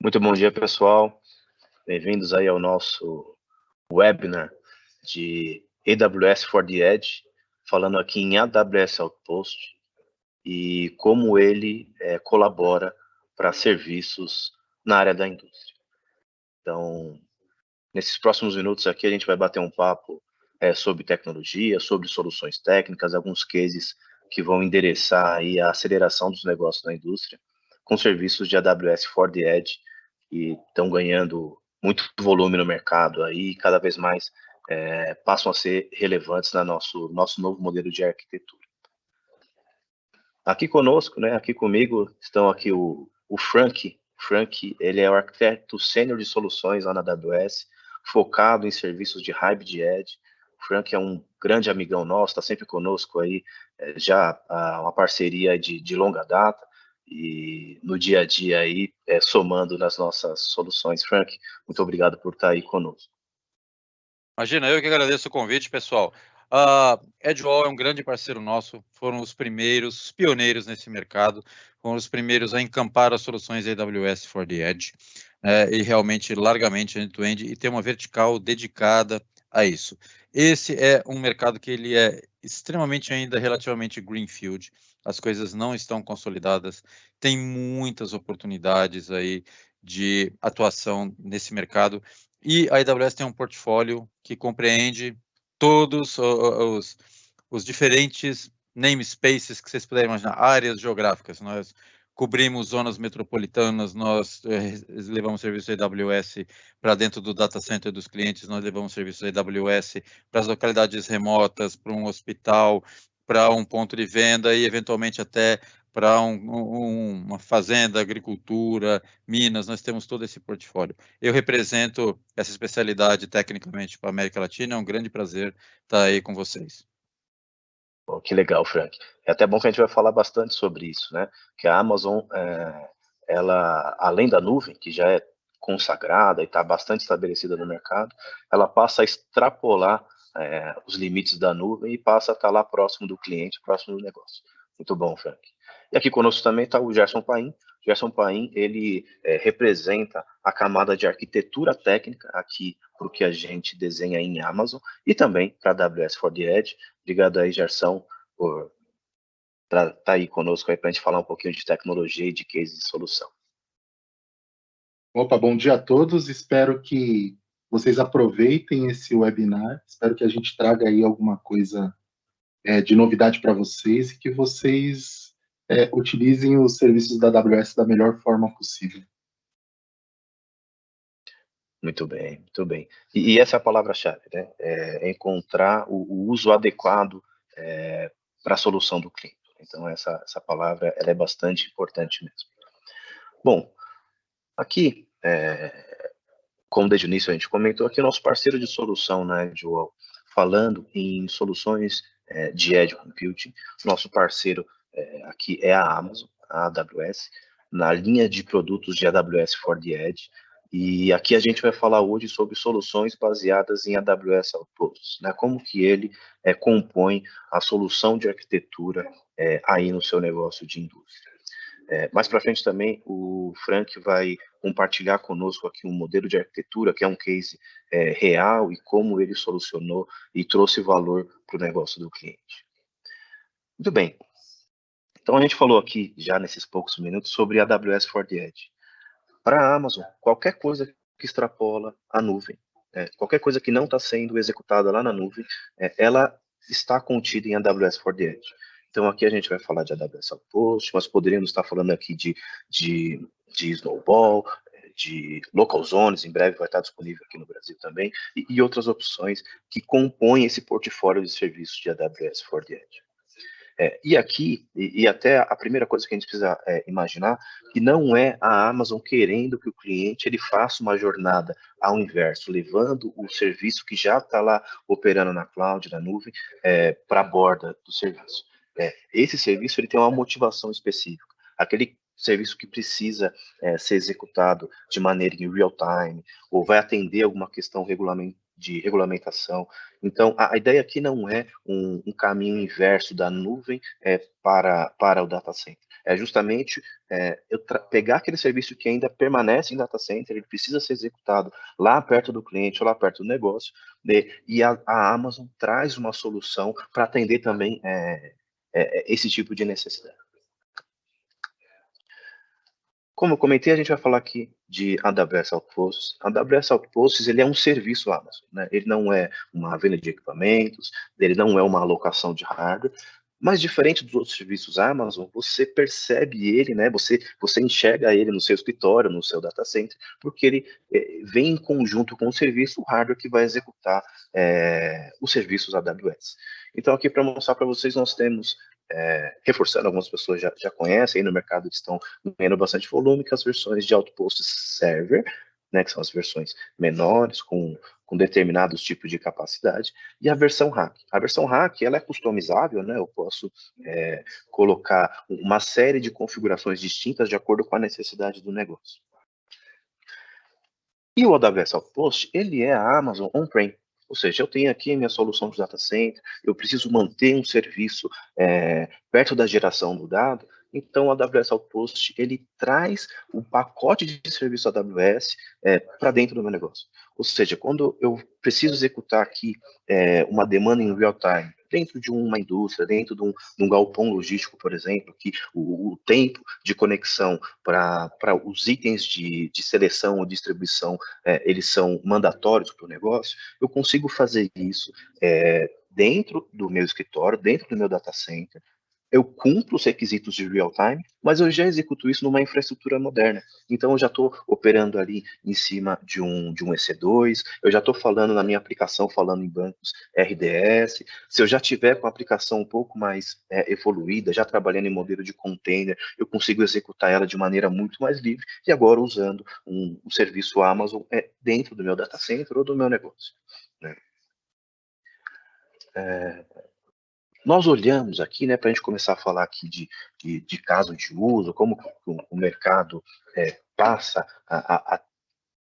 Muito bom dia, pessoal. Bem-vindos aí ao nosso webinar de AWS for the Edge, falando aqui em AWS Outpost e como ele colabora para serviços na área da indústria. Então, nesses próximos minutos aqui, a gente vai bater um papo sobre tecnologia, sobre soluções técnicas, alguns cases que vão endereçar aí a aceleração dos negócios na indústria, com serviços de AWS for the Edge, que estão ganhando muito volume no mercado aí, e cada vez mais passam a ser relevantes na nosso novo modelo de arquitetura. Aqui conosco, né, aqui comigo, estão aqui o Frank. Frank, ele é o arquiteto sênior de soluções lá na AWS, focado em serviços de Hybrid Edge. O Frank é um grande amigão nosso, está sempre conosco aí, já uma parceria de longa data, e no dia a dia aí, somando nas nossas soluções. Frank, muito obrigado por estar aí conosco. Imagina, eu que agradeço o convite, pessoal. Edgewall é um grande parceiro nosso, foram os primeiros, os pioneiros nesse mercado, foram os primeiros a encampar as soluções AWS for the Edge, e realmente largamente end-to-end, e tem uma vertical dedicada a isso. Esse é um mercado que ele é extremamente ainda relativamente greenfield, as coisas não estão consolidadas, tem muitas oportunidades aí de atuação nesse mercado, e a AWS tem um portfólio que compreende todos os diferentes namespaces que vocês puderem imaginar, áreas geográficas. Nós cobrimos zonas metropolitanas, nós levamos serviço AWS para dentro do data center dos clientes, nós levamos serviço AWS para as localidades remotas, para um hospital, para um ponto de venda e, eventualmente, até para uma fazenda, agricultura, minas, nós temos todo esse portfólio. Eu represento essa especialidade tecnicamente para a América Latina, é um grande prazer estar aí com vocês. Bom, que legal, Frank. É até bom que a gente vai falar bastante sobre isso, né? Que a Amazon, ela, além da nuvem, que já é consagrada e está bastante estabelecida no mercado, ela passa a extrapolar os limites da nuvem e passa a estar lá próximo do cliente, próximo do negócio. Muito bom, Frank. E aqui conosco também está o Gerson Paim. Gerson Paim, ele representa a camada de arquitetura técnica aqui para o que a gente desenha em Amazon e também para a AWS for the Edge. Obrigado aí, Gerson, por estar aí conosco aí para a gente falar um pouquinho de tecnologia e de case de solução. Opa, bom dia a todos. Espero que vocês aproveitem esse webinar. Espero que a gente traga aí alguma coisa de novidade para vocês e que vocês utilizem os serviços da AWS da melhor forma possível. Muito bem, muito bem. E essa é a palavra-chave, né? Encontrar o uso adequado para a solução do cliente. Então, essa palavra ela é bastante importante mesmo. Bom, aqui, como desde o início a gente comentou, aqui o nosso parceiro de solução na Edgewall, falando em soluções de Edge Computing, nosso parceiro aqui é a Amazon, a AWS, na linha de produtos de AWS for the Edge, e aqui a gente vai falar hoje sobre soluções baseadas em AWS Outposts, né? Como que ele compõe a solução de arquitetura aí no seu negócio de indústria. Mais para frente também, o Frank vai compartilhar conosco aqui um modelo de arquitetura, que é um case real, e como ele solucionou e trouxe valor para o negócio do cliente. Muito bem. Então, a gente falou aqui, já nesses poucos minutos, sobre a AWS for the Edge. Para a Amazon, qualquer coisa que extrapola a nuvem, qualquer coisa que não está sendo executada lá na nuvem, ela está contida em AWS for the Edge. Então, aqui a gente vai falar de AWS Outpost, mas poderíamos estar falando aqui de Snowball, de Local Zones, em breve vai estar disponível aqui no Brasil também, e outras opções que compõem esse portfólio de serviços de AWS for the Edge. E aqui, e até a primeira coisa que a gente precisa imaginar, que não é a Amazon querendo que o cliente ele faça uma jornada ao inverso, levando o serviço que já está lá operando na cloud, na nuvem, para a borda do serviço. Esse serviço ele tem uma motivação específica. Aquele serviço que precisa ser executado de maneira em real time, ou vai atender alguma questão de regulamentação. Então, a ideia aqui não é um caminho inverso da nuvem para o data center. É justamente eu pegar aquele serviço que ainda permanece em data center, ele precisa ser executado lá perto do cliente ou lá perto do negócio, né? E a Amazon traz uma solução para atender também esse tipo de necessidade. Como eu comentei, a gente vai falar aqui de AWS Outposts. AWS Outposts, ele é um serviço Amazon, né? Ele não é uma venda de equipamentos, ele não é uma alocação de hardware, mas diferente dos outros serviços Amazon, você percebe ele, né? Você enxerga ele no seu escritório, no seu data center, porque ele vem em conjunto com o serviço, o hardware que vai executar os serviços AWS. Então, aqui para mostrar para vocês, nós temos reforçando, algumas pessoas já conhecem, aí no mercado estão ganhando bastante volume, que as versões de Outpost Server, né, que são as versões menores, com determinados tipos de capacidade, e a versão Hack. A versão Hack, ela é customizável, né, eu posso colocar uma série de configurações distintas de acordo com a necessidade do negócio. E o AWS Outpost, ele é a Amazon On-Prem. Ou seja, eu tenho aqui a minha solução de data center, eu preciso manter um serviço perto da geração do dado, então o AWS Outpost, ele traz um pacote de serviço AWS para dentro do meu negócio. Ou seja, quando eu preciso executar aqui uma demanda em real time, dentro de uma indústria, dentro de um galpão logístico, por exemplo, que o tempo de conexão para os itens de seleção ou distribuição, eles são mandatórios para o negócio, eu consigo fazer isso dentro do meu escritório, dentro do meu data center. Eu cumpro os requisitos de real time, mas eu já executo isso numa infraestrutura moderna. Então, eu já estou operando ali em cima de um EC2, eu já estou falando na minha aplicação, falando em bancos RDS. Se eu já tiver com a aplicação um pouco mais evoluída, já trabalhando em modelo de container, eu consigo executar ela de maneira muito mais livre, e agora usando um serviço Amazon dentro do meu data center ou do meu negócio, né? Nós olhamos aqui, né, para a gente começar a falar aqui de caso de uso, como o mercado passa a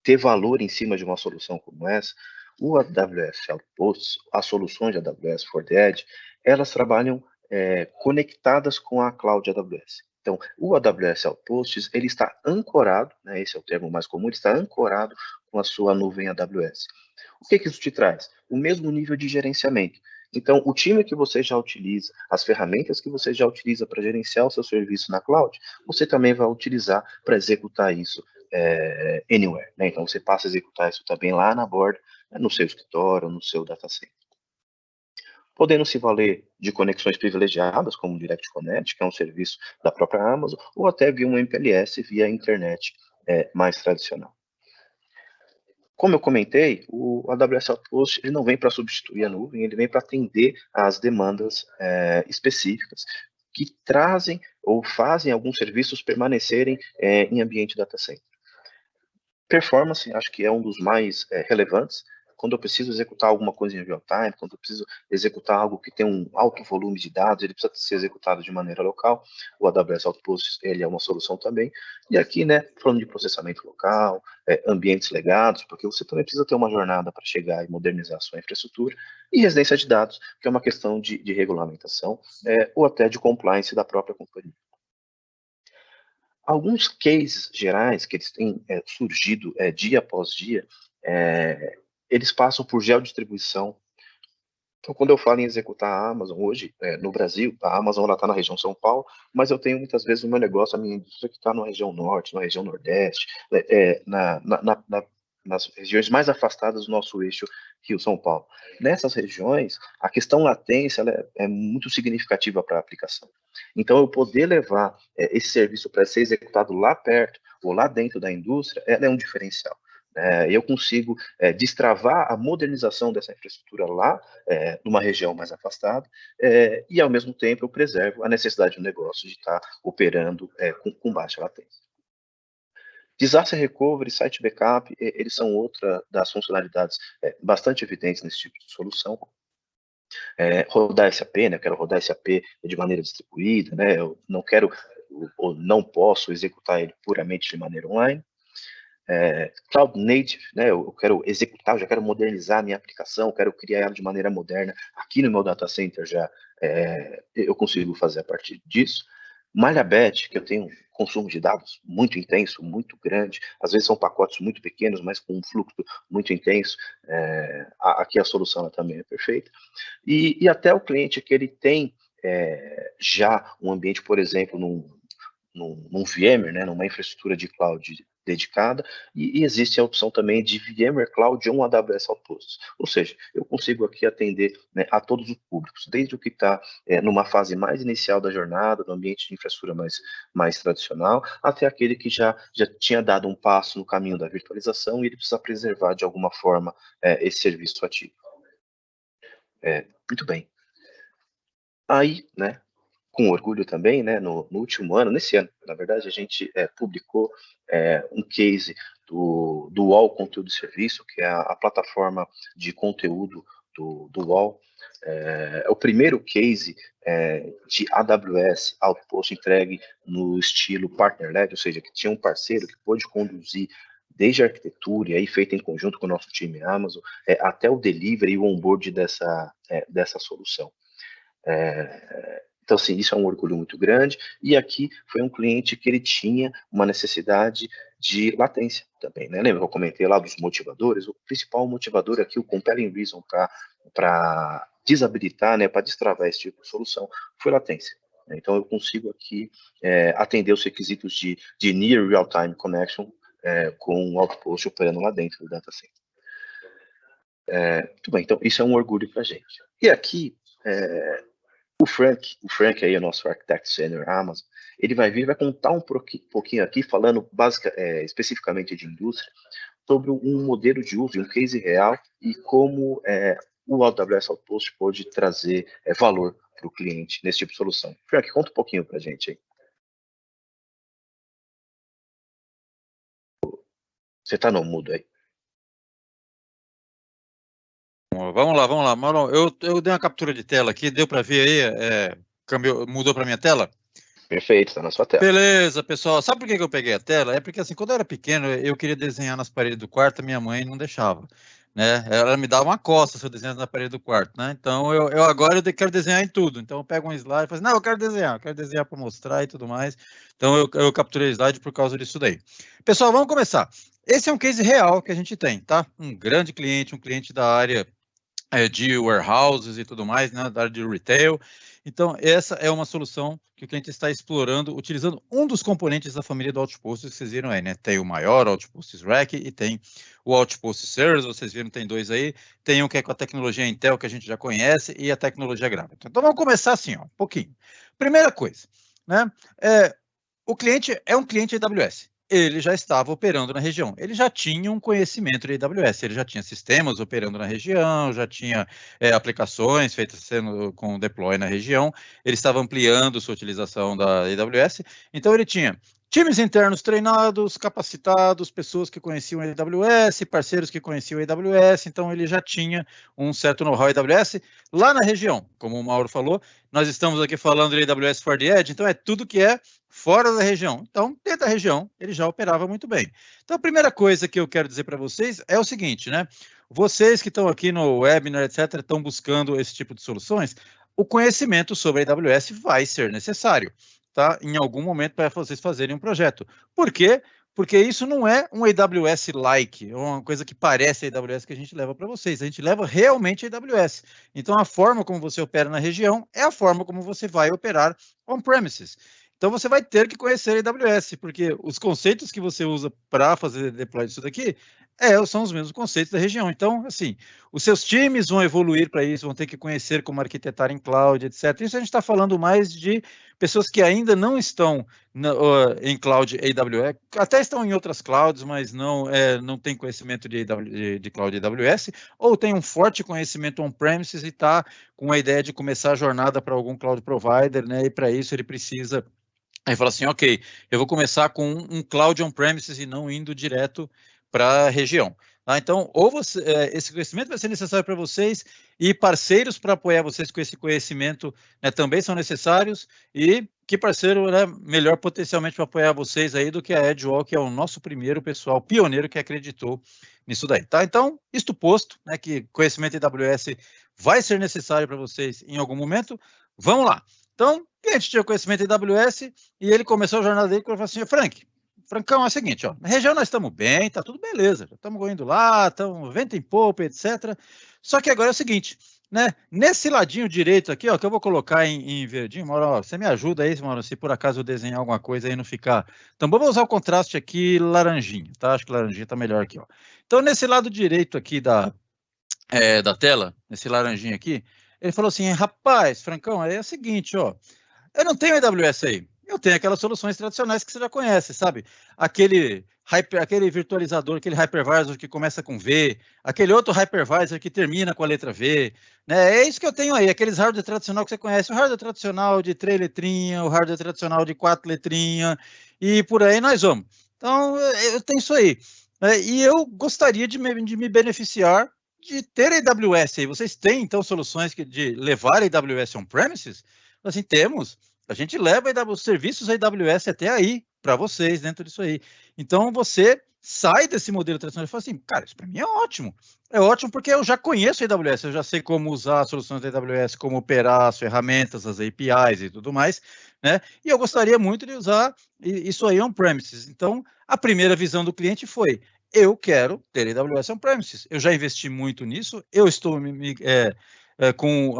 ter valor em cima de uma solução como essa. O AWS Outposts, as soluções de AWS for the Edge, elas trabalham conectadas com a Cloud AWS. Então, o AWS Outposts, ele está ancorado, né, esse é o termo mais comum, ele está ancorado com a sua nuvem AWS. O que isso te traz? O mesmo nível de gerenciamento. Então, o time que você já utiliza, as ferramentas que você já utiliza para gerenciar o seu serviço na cloud, você também vai utilizar para executar isso anywhere, né? Então, você passa a executar isso também lá na borda, no seu escritório, no seu data center. Podendo se valer de conexões privilegiadas, como o Direct Connect, que é um serviço da própria Amazon, ou até via um MPLS via internet mais tradicional. Como eu comentei, o AWS Outpost ele não vem para substituir a nuvem, ele vem para atender às demandas específicas que trazem ou fazem alguns serviços permanecerem em ambiente data center. Performance, acho que é um dos mais relevantes. Quando eu preciso executar alguma coisa em real time, quando eu preciso executar algo que tem um alto volume de dados, ele precisa ser executado de maneira local. O AWS Outposts, ele é uma solução também. E aqui, né, falando de processamento local, ambientes legados, porque você também precisa ter uma jornada para chegar e modernizar a sua infraestrutura. E residência de dados, que é uma questão de regulamentação ou até de compliance da própria companhia. Alguns cases gerais que eles têm surgido dia após dia, eles passam por geodistribuição. Então, quando eu falo em executar a Amazon, hoje, no Brasil, a Amazon está na região São Paulo, mas eu tenho muitas vezes o meu negócio, a minha indústria que está na região Norte, na região Nordeste, nas regiões mais afastadas do nosso eixo Rio-São Paulo. Nessas regiões, a questão latência ela é muito significativa para a aplicação. Então, eu poder levar esse serviço para ser executado lá perto ou lá dentro da indústria, ela é um diferencial. Eu consigo destravar a modernização dessa infraestrutura lá, numa região mais afastada, e ao mesmo tempo eu preservo a necessidade do negócio de estar operando com baixa latência. Disaster Recovery, Site Backup, eles são outra das funcionalidades bastante evidentes nesse tipo de solução. Rodar SAP, né? Eu quero rodar SAP de maneira distribuída, né? Eu não quero ou não posso executar ele puramente de maneira online. Cloud Native, né? Eu quero executar, eu já quero modernizar a minha aplicação, eu quero criar ela de maneira moderna aqui no meu data center já, eu consigo fazer a partir disso. Malhabet, que eu tenho um consumo de dados muito intenso, muito grande, às vezes são pacotes muito pequenos, mas com um fluxo muito intenso, aqui a solução ela também é perfeita. E até o cliente que ele tem já um ambiente, por exemplo, num VMware, né, numa infraestrutura de cloud dedicada, e existe a opção também de VMware Cloud ou um AWS Outposts. Ou seja, eu consigo aqui atender, né, a todos os públicos, desde o que está numa fase mais inicial da jornada, no ambiente de infraestrutura mais tradicional, até aquele que já tinha dado um passo no caminho da virtualização e ele precisa preservar de alguma forma esse serviço ativo. Muito bem. Aí, né, com orgulho também, né, no último ano, nesse ano, na verdade, a gente publicou um case do UOL Conteúdo e Serviço, que é a plataforma de conteúdo do UOL. É o primeiro case de AWS Outpost entregue no estilo partner-led, ou seja, que tinha um parceiro que pôde conduzir desde a arquitetura, e aí feita em conjunto com o nosso time Amazon, até o delivery e o onboard dessa solução. Então, assim, isso é um orgulho muito grande, e aqui foi um cliente que ele tinha uma necessidade de latência também, né? Lembra que eu comentei lá dos motivadores? O principal motivador aqui, o compelling reason para desabilitar, né, para destravar esse tipo de solução, foi latência. Então, eu consigo aqui atender os requisitos de Near Real-Time Connection com o Outpost operando lá dentro do data center. Muito bem, então isso é um orgulho para a gente. E aqui, o Frank aí, o nosso Architect Senior Amazon, ele vai vir e vai contar um pouquinho aqui, falando especificamente de indústria, sobre um modelo de uso, um case real, e como o AWS Outpost pode trazer valor para o cliente nesse tipo de solução. Frank, conta um pouquinho para a gente aí. Você está no mudo aí. Vamos lá. Marlon, eu dei uma captura de tela aqui, deu para ver aí? Mudou para minha tela? Perfeito, está na sua tela. Beleza, pessoal. Sabe por que eu peguei a tela? É porque, assim, quando eu era pequeno, eu queria desenhar nas paredes do quarto, minha mãe não deixava, né? Ela me dava uma costa se eu desenhasse na parede do quarto, né? Então, agora eu quero desenhar em tudo. Então, eu pego um slide e falo assim, não, eu quero desenhar para mostrar e tudo mais. Então, eu capturei o slide por causa disso daí. Pessoal, vamos começar. Esse é um case real que a gente tem, tá? Um grande cliente, um cliente da área de warehouses e tudo mais, né, da área de retail. Então, essa é uma solução que o cliente está explorando, utilizando um dos componentes da família do Outpost, que vocês viram aí, né? Tem o maior, Outpost Rack, e tem o Outpost Service, vocês viram, tem dois aí. Tem um que é com a tecnologia Intel, que a gente já conhece, e a tecnologia Graviton. Então, vamos começar assim, ó, um pouquinho. Primeira coisa, né? O cliente é um cliente AWS. Ele já estava operando na região. Ele já tinha um conhecimento de AWS, ele já tinha sistemas operando na região, já tinha aplicações feitas com deploy na região, ele estava ampliando sua utilização da AWS, então ele tinha times internos treinados, capacitados, pessoas que conheciam a AWS, parceiros que conheciam a AWS, então ele já tinha um certo know-how AWS lá na região. Como o Mauro falou, nós estamos aqui falando de AWS for the Edge, então é tudo que é fora da região. Então, dentro da região, ele já operava muito bem. Então, a primeira coisa que eu quero dizer para vocês é o seguinte, né? Vocês que estão aqui no webinar, etc., estão buscando esse tipo de soluções, o conhecimento sobre a AWS vai ser necessário, tá? Em algum momento para vocês fazerem um projeto. Por quê? Porque isso não é um AWS-like, uma coisa que parece AWS que a gente leva para vocês. A gente leva realmente AWS. Então, a forma como você opera na região é a forma como você vai operar on-premises. Então, você vai ter que conhecer a AWS, porque os conceitos que você usa para fazer deploy disso daqui são os mesmos conceitos da região. Então, assim, os seus times vão evoluir para isso, vão ter que conhecer como arquitetar em cloud, etc. Isso a gente está falando mais de pessoas que ainda não estão em cloud AWS, até estão em outras clouds, mas não têm conhecimento de cloud AWS, ou tem um forte conhecimento on-premises e está com a ideia de começar a jornada para algum cloud provider, né? E para isso ele precisa. Aí fala assim, ok, eu vou começar com um cloud on-premises e não indo direto para a região. Tá? Então, esse conhecimento vai ser necessário para vocês e parceiros para apoiar vocês com esse conhecimento, né, também são necessários. E que parceiro, né, melhor potencialmente para apoiar vocês aí do que a EdgeWall, que é o nosso primeiro pessoal pioneiro que acreditou nisso daí. Tá? Então, isto posto, né, que conhecimento em AWS vai ser necessário para vocês em algum momento, vamos lá. Então, o cliente tinha conhecimento de AWS e ele começou a jornada dele e falou assim, Francão, é o seguinte, ó, na região nós estamos bem, tá tudo beleza, estamos indo lá, estamos vento em popa, etc. Só que agora é o seguinte, né, nesse ladinho direito aqui, ó, que eu vou colocar em verdinho, Mauro, ó, você me ajuda aí, Mauro, se por acaso eu desenhar alguma coisa aí não ficar... Então, vamos usar o contraste aqui laranjinha, tá? Acho que laranjinha tá melhor aqui, ó. Então, nesse lado direito aqui da tela, nesse laranjinha aqui, ele falou assim, rapaz, Francão, é o seguinte, ó, eu não tenho AWS aí, eu tenho aquelas soluções tradicionais que você já conhece, sabe? Aquele virtualizador, aquele hypervisor que começa com V, aquele outro hypervisor que termina com a letra V, né? É isso que eu tenho aí, aqueles hardware tradicional que você conhece, o hardware tradicional de 3 letrinhas, o hardware tradicional de 4 letrinhas, e por aí nós vamos. Então, eu tenho isso aí. E eu gostaria de me beneficiar de ter AWS aí. Vocês têm, então, soluções de levar AWS on-premises? Assim, temos. A gente leva os serviços AWS até aí, para vocês, dentro disso aí. Então, você sai desse modelo tradicional e fala assim, cara, isso para mim é ótimo. É ótimo porque eu já conheço a AWS, eu já sei como usar as soluções da AWS, como operar as ferramentas, as APIs e tudo mais, né? E eu gostaria muito de usar isso aí on-premises. Então, a primeira visão do cliente foi, eu quero ter AWS on-premises. Eu já investi muito nisso, eu estou com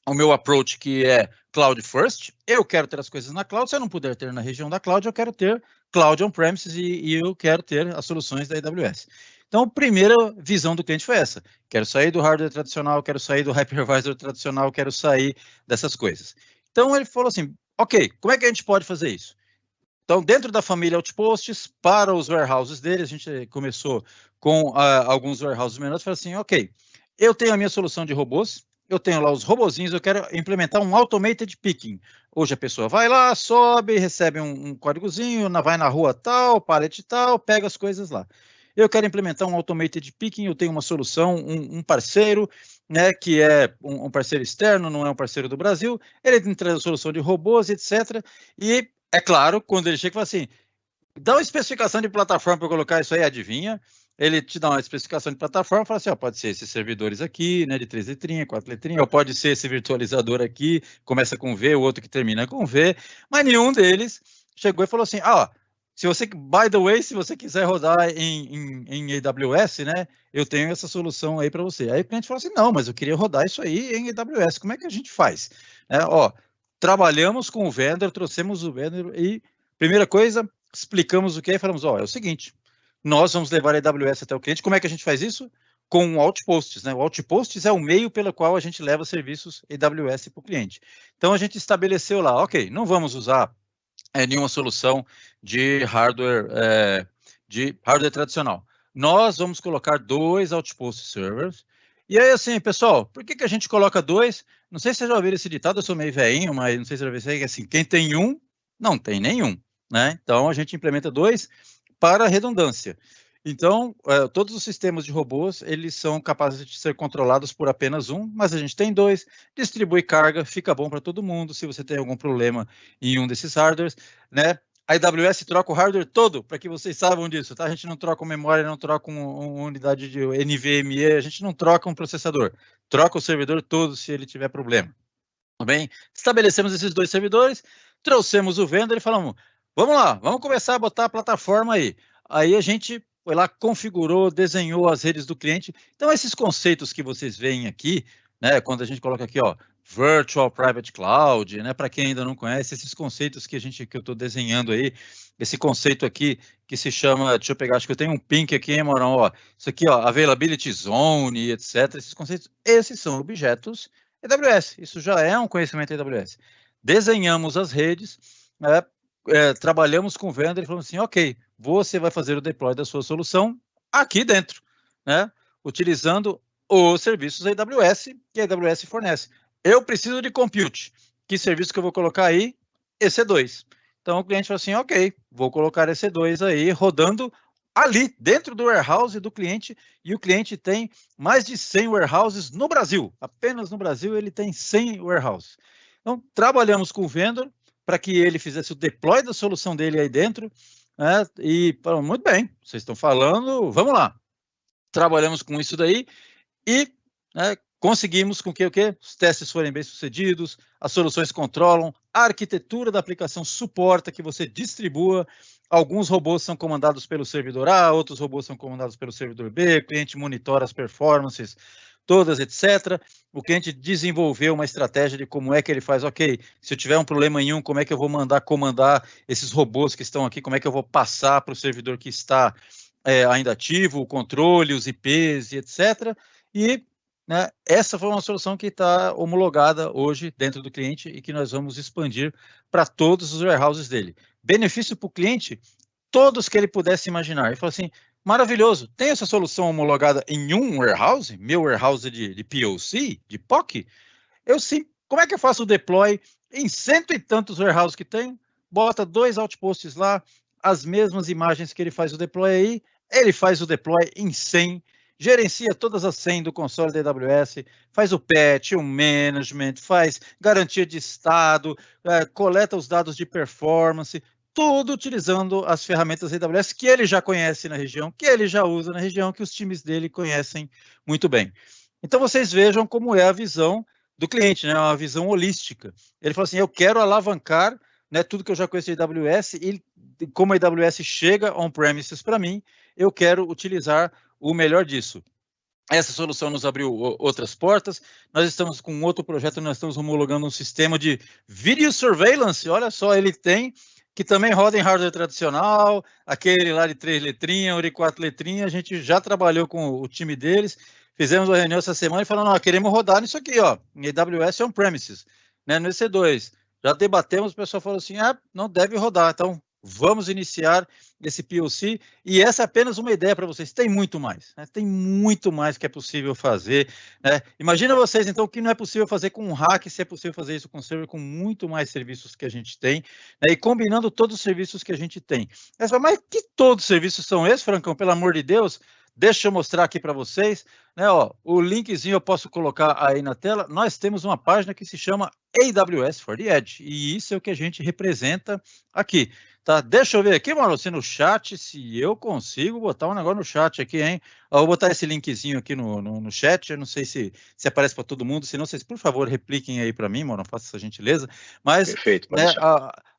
o meu approach que é cloud first, eu quero ter as coisas na cloud, se eu não puder ter na região da cloud, eu quero ter cloud on-premises e eu quero ter as soluções da AWS. Então, a primeira visão do cliente foi essa, quero sair do hardware tradicional, quero sair do hypervisor tradicional, quero sair dessas coisas. Então, ele falou assim, ok, como é que a gente pode fazer isso? Então, dentro da família Outposts, para os warehouses dele, a gente começou com alguns warehouses menores, falou assim, ok, eu tenho a minha solução de robôs, eu tenho lá os robozinhos, eu quero implementar um automated picking. Hoje a pessoa vai lá, sobe, recebe um códigozinho, vai na rua tal, pallet tal, pega as coisas lá. Eu quero implementar um automated picking, eu tenho uma solução, um parceiro, né, que é um parceiro externo, não é um parceiro do Brasil, ele traz a solução de robôs, etc. E é claro, quando ele chega e fala assim, dá uma especificação de plataforma para colocar isso aí, adivinha? Ele te dá uma especificação de plataforma e fala assim, ó, pode ser esses servidores aqui, né, de 3 letrinhas, 4 letrinhas, ou pode ser esse virtualizador aqui, começa com V, o outro que termina com V, mas nenhum deles chegou e falou assim, se você, by the way, se você quiser rodar em AWS, né, eu tenho essa solução aí para você. Aí o cliente falou assim, não, mas eu queria rodar isso aí em AWS, como é que a gente faz? Trabalhamos com o vendor, trouxemos o vendor e, primeira coisa, explicamos o que é e falamos, é o seguinte, nós vamos levar a AWS até o cliente, como é que a gente faz isso? Com Outposts, né? O Outposts é o meio pelo qual a gente leva serviços AWS para o cliente. Então, a gente estabeleceu lá, ok, não vamos usar nenhuma solução de hardware tradicional. Nós vamos colocar 2 Outpost servers. E aí, assim, pessoal, por que a gente coloca 2? Não sei se vocês já ouviram esse ditado, eu sou meio velhinho, mas não sei se vocês já ouviram, assim, quem tem um, não tem nenhum, né? Então, a gente implementa 2 para redundância. Então, todos os sistemas de robôs, eles são capazes de ser controlados por apenas um, mas a gente tem 2, distribui carga, fica bom para todo mundo, se você tem algum problema em um desses hardwares, né? A AWS troca o hardware todo, para que vocês saibam disso, tá? A gente não troca memória, não troca uma unidade de NVMe, a gente não troca um processador, troca o servidor todo se ele tiver problema. Tudo bem? Estabelecemos esses 2 servidores, trouxemos o vendor e falamos, vamos lá, vamos começar a botar a plataforma aí. Aí a gente foi lá, configurou, desenhou as redes do cliente. Então, esses conceitos que vocês veem aqui, né, quando a gente coloca aqui, Virtual Private Cloud, né, para quem ainda não conhece, esses conceitos que eu estou desenhando aí, esse conceito aqui que se chama, deixa eu pegar, acho que eu tenho um pink aqui, hein, Maurão, isso aqui, Availability Zone, etc. Esses conceitos, esses são objetos AWS, isso já é um conhecimento AWS. Desenhamos as redes, né, trabalhamos com o vendor e falamos assim, ok, você vai fazer o deploy da sua solução aqui dentro, né, utilizando os serviços AWS que a AWS fornece. Eu preciso de compute. Que serviço que eu vou colocar aí? EC2. Então, o cliente fala assim, ok, vou colocar EC2 aí, rodando ali, dentro do warehouse do cliente, e o cliente tem mais de 100 warehouses no Brasil. Apenas no Brasil ele tem 100 warehouses. Então, trabalhamos com o vendor para que ele fizesse o deploy da solução dele aí dentro, né, e, muito bem, vocês estão falando, vamos lá. Trabalhamos com isso daí, e conseguimos com que o quê? Os testes forem bem sucedidos, as soluções controlam, a arquitetura da aplicação suporta que você distribua. Alguns robôs são comandados pelo servidor A, outros robôs são comandados pelo servidor B, o cliente monitora as performances todas, etc. O cliente desenvolveu uma estratégia de como é que ele faz, ok, se eu tiver um problema em um, como é que eu vou mandar comandar esses robôs que estão aqui, como é que eu vou passar para o servidor que está ainda ativo, o controle, os IPs e etc. E né, essa foi uma solução que está homologada hoje dentro do cliente e que nós vamos expandir para todos os warehouses dele. Benefício para o cliente, todos que ele pudesse imaginar. Ele falou assim, maravilhoso, tem essa solução homologada em um warehouse, meu warehouse de POC, de POC? Eu sim, como é que eu faço o deploy em cento e tantos warehouses que tem? Bota 2 outposts lá, as mesmas imagens que ele faz o deploy aí, ele faz o deploy em 100, gerencia todas as 100 do console da AWS, faz o patch, o management, faz garantia de estado, coleta os dados de performance, tudo utilizando as ferramentas da AWS que ele já conhece na região, que ele já usa na região, que os times dele conhecem muito bem. Então, vocês vejam como é a visão do cliente, né? Uma visão holística. Ele falou assim, eu quero alavancar, né, tudo que eu já conheço de AWS e como a AWS chega on-premises para mim, eu quero utilizar o melhor disso. Essa solução nos abriu outras portas. Nós estamos com outro projeto, nós estamos homologando um sistema de video surveillance, olha só, ele tem, que também roda em hardware tradicional, aquele lá de 3 letrinhas, ou de 4 letrinhas, a gente já trabalhou com o time deles, fizemos uma reunião essa semana e falando, ó, queremos rodar nisso aqui, ó, em AWS on-premises, né, no EC2. Já debatemos, o pessoal falou assim, não deve rodar, então vamos iniciar esse POC, e essa é apenas uma ideia para vocês, tem muito mais, né? Tem muito mais que é possível fazer, né? Imagina vocês, então, o que não é possível fazer com um hack, se é possível fazer isso com server, com muito mais serviços que a gente tem, né? E combinando todos os serviços que a gente tem. Mas que todos os serviços são esses, Francão? Pelo amor de Deus, deixa eu mostrar aqui para vocês, né? Ó, o linkzinho eu posso colocar aí na tela, nós temos uma página que se chama AWS for the Edge, e isso é o que a gente representa aqui. Tá, deixa eu ver aqui, mano, se no chat, se eu consigo botar um negócio no chat aqui, hein? Eu vou botar esse linkzinho aqui no chat, eu não sei se aparece para todo mundo, se não, vocês, por favor, repliquem aí para mim, mano, faça essa gentileza. Mas perfeito, né,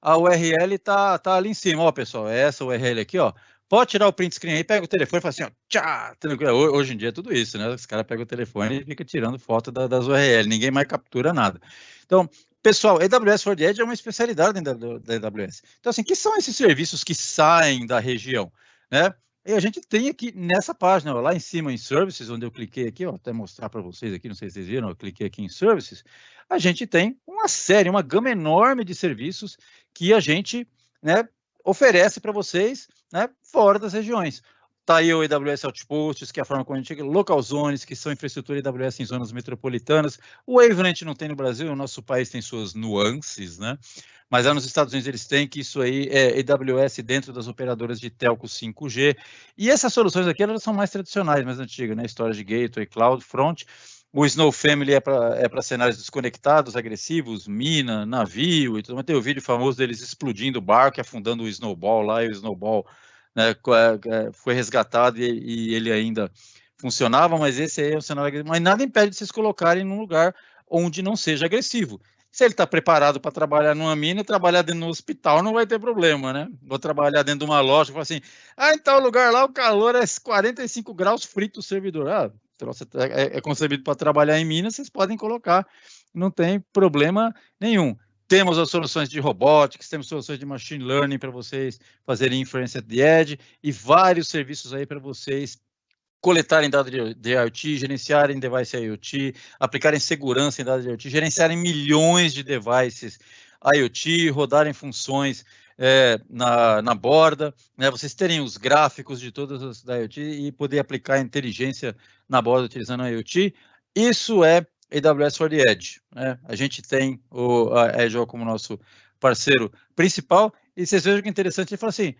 a URL tá ali em cima, ó, pessoal, é essa URL aqui, ó. Pode tirar o print screen aí, pega o telefone e fala assim, ó, tchá! Hoje em dia é tudo isso, né? Os caras pegam o telefone e ficam tirando foto das URL, ninguém mais captura nada. Então, pessoal, AWS for the Edge é uma especialidade da AWS. Então, assim, que são esses serviços que saem da região, né? E a gente tem aqui nessa página, ó, lá em cima em Services, onde eu cliquei aqui, ó, até mostrar para vocês aqui, não sei se vocês viram, eu cliquei aqui em Services, a gente tem uma série, uma gama enorme de serviços que a gente, né, oferece para vocês, né, fora das regiões. Está aí o AWS Outposts, que é a forma como a gente chega, Local Zones, que são infraestrutura AWS em zonas metropolitanas. O Wave a gente não tem no Brasil, o nosso país tem suas nuances, né? Mas lá nos Estados Unidos eles têm, que isso aí é AWS dentro das operadoras de telco 5G. E essas soluções aqui, elas são mais tradicionais, mais antigas, né? Storage Gateway, Cloud Front. O Snow Family é para cenários desconectados, agressivos, mina, navio, e tudo. Mas tem o vídeo famoso deles explodindo o barco, afundando o Snowball lá, e o Snowball, né, foi resgatado e ele ainda funcionava, mas esse aí é um cenário agressivo. Mas nada impede de vocês colocarem num lugar onde não seja agressivo. Se ele está preparado para trabalhar numa mina, trabalhar dentro do hospital não vai ter problema, né? Vou trabalhar dentro de uma loja, falar assim, em tal lugar lá o calor é 45 graus frito o servidor. É concebido para trabalhar em Minas, vocês podem colocar, não tem problema nenhum. Temos as soluções de robotics, temos soluções de machine learning para vocês fazerem inference at the edge e vários serviços aí para vocês coletarem dados de IoT, gerenciarem device IoT, aplicarem segurança em dados de IoT, gerenciarem milhões de devices IoT, rodarem funções na borda, né, vocês terem os gráficos de todas as da IoT e poder aplicar inteligência na borda utilizando a IoT. Isso é AWS for the Edge, né? A gente tem a Azure como nosso parceiro principal, e vocês vejam que interessante, ele fala assim,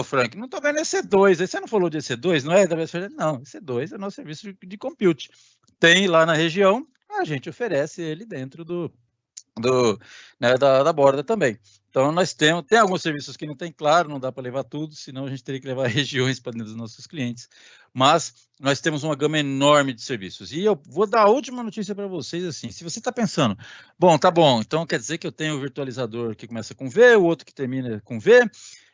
Frank, não estou vendo EC2, você não falou de EC2, não é AWS for the Edge? Não, EC2 é nosso serviço de compute. Tem lá na região, a gente oferece ele dentro né, da borda também. Então, nós tem alguns serviços que não tem, claro, não dá para levar tudo, senão a gente teria que levar regiões para dentro dos nossos clientes, mas nós temos uma gama enorme de serviços. E eu vou dar a última notícia para vocês, assim, se você está pensando, bom, tá bom, então quer dizer que eu tenho o virtualizador que começa com V, o outro que termina com V,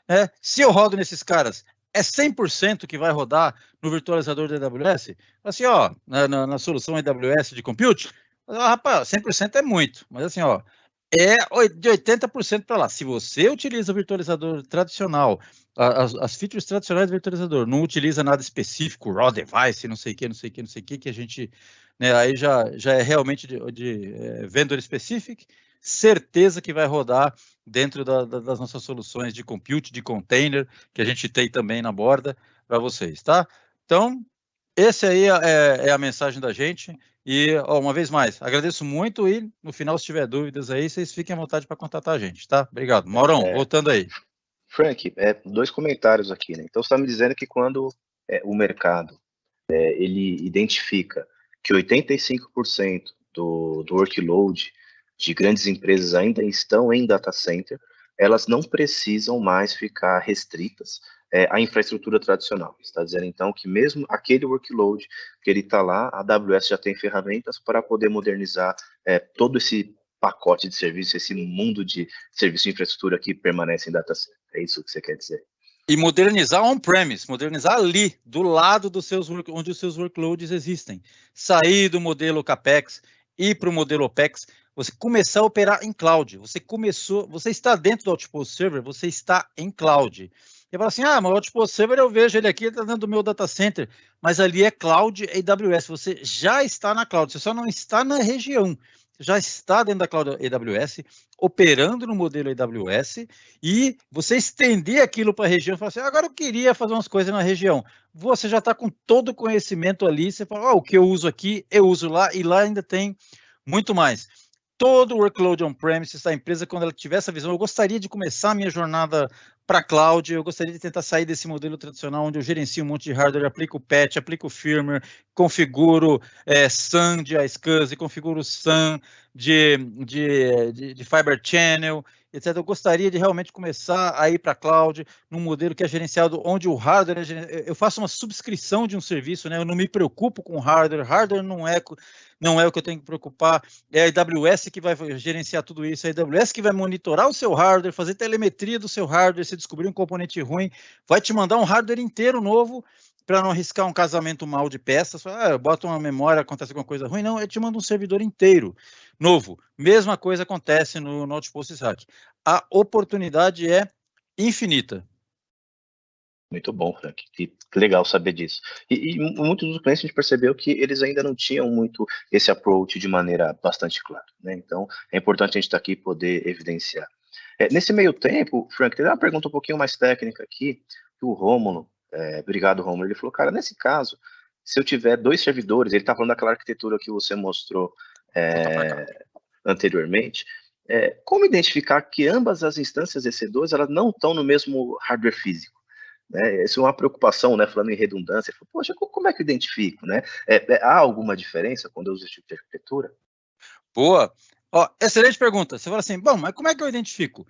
né? Se eu rodo nesses caras, é 100% que vai rodar no virtualizador da AWS? Assim, ó, na solução AWS de compute, rapaz, 100% é muito, mas assim, ó, é de 80% para lá. Se você utiliza o virtualizador tradicional, as features tradicionais do virtualizador, não utiliza nada específico, raw device, não sei o que a gente, né, aí já é realmente de vendor specific, certeza que vai rodar dentro das nossas soluções de compute, de container, que a gente tem também na borda para vocês, tá? Então, esse aí é a mensagem da gente. E, ó, uma vez mais, agradeço muito e, no final, se tiver dúvidas aí, vocês fiquem à vontade para contatar a gente, tá? Obrigado. Maurão, voltando aí. Frank, 2 comentários aqui, né? Então, você está me dizendo que quando o mercado ele identifica que 85% do workload de grandes empresas ainda estão em data center, elas não precisam mais ficar restritas à infraestrutura tradicional. Está dizendo, então, que mesmo aquele workload que ele está lá, a AWS já tem ferramentas para poder modernizar todo esse pacote de serviço, esse mundo de serviço de infraestrutura que permanece em data center. É isso que você quer dizer? E modernizar on-premise, modernizar ali, do lado onde os seus workloads existem. Sair do modelo CAPEX, ir para o modelo OPEX, você começar a operar em cloud. Você está dentro do Outpost Server, você está em cloud. Você fala assim, mas o Outpost Server eu vejo ele aqui, ele está dentro do meu data center, mas ali é cloud AWS, você já está na cloud, você só não está na região. Já está dentro da cloud AWS, operando no modelo AWS, e você estender aquilo para a região e falar assim, agora eu queria fazer umas coisas na região. Você já está com todo o conhecimento ali, você fala, o que eu uso aqui, eu uso lá, e lá ainda tem muito mais. Todo o workload on-premises da empresa, quando ela tiver essa visão, eu gostaria de começar a minha jornada para cloud, eu gostaria de tentar sair desse modelo tradicional, onde eu gerencio um monte de hardware, aplico o patch, aplico o firmware, configuro SAN de iSCSI, configuro SAN de Fiber Channel, etc. Eu gostaria de realmente começar a ir para cloud, num modelo que é gerenciado, onde o hardware eu faço uma subscrição de um serviço, né? Eu não me preocupo com hardware não é o que eu tenho que preocupar, é a AWS que vai gerenciar tudo isso, é a AWS que vai monitorar o seu hardware, fazer telemetria do seu hardware, se descobrir um componente ruim, vai te mandar um hardware inteiro novo, para não arriscar um casamento mal de peças, eu boto uma memória, acontece alguma coisa ruim, não, eu te mando um servidor inteiro, novo. Mesma coisa acontece no Outpost Stack. A oportunidade é infinita. Muito bom, Frank. Que legal saber disso. E muitos dos clientes a gente percebeu que eles ainda não tinham muito esse approach de maneira bastante clara, né? Então, é importante a gente estar aqui e poder evidenciar. Nesse meio tempo, Frank, tem uma pergunta um pouquinho mais técnica aqui, que o Rômulo, obrigado, Rômulo, ele falou, cara, nesse caso, se eu tiver 2 servidores, ele está falando daquela arquitetura que você mostrou anteriormente, como identificar que ambas as instâncias EC2, elas não estão no mesmo hardware físico? Né, isso é uma preocupação, né, falando em redundância. Poxa, como é que eu identifico? Né? Há alguma diferença quando eu uso esse tipo de arquitetura? Boa. Excelente pergunta. Você fala assim, bom, mas como é que eu identifico?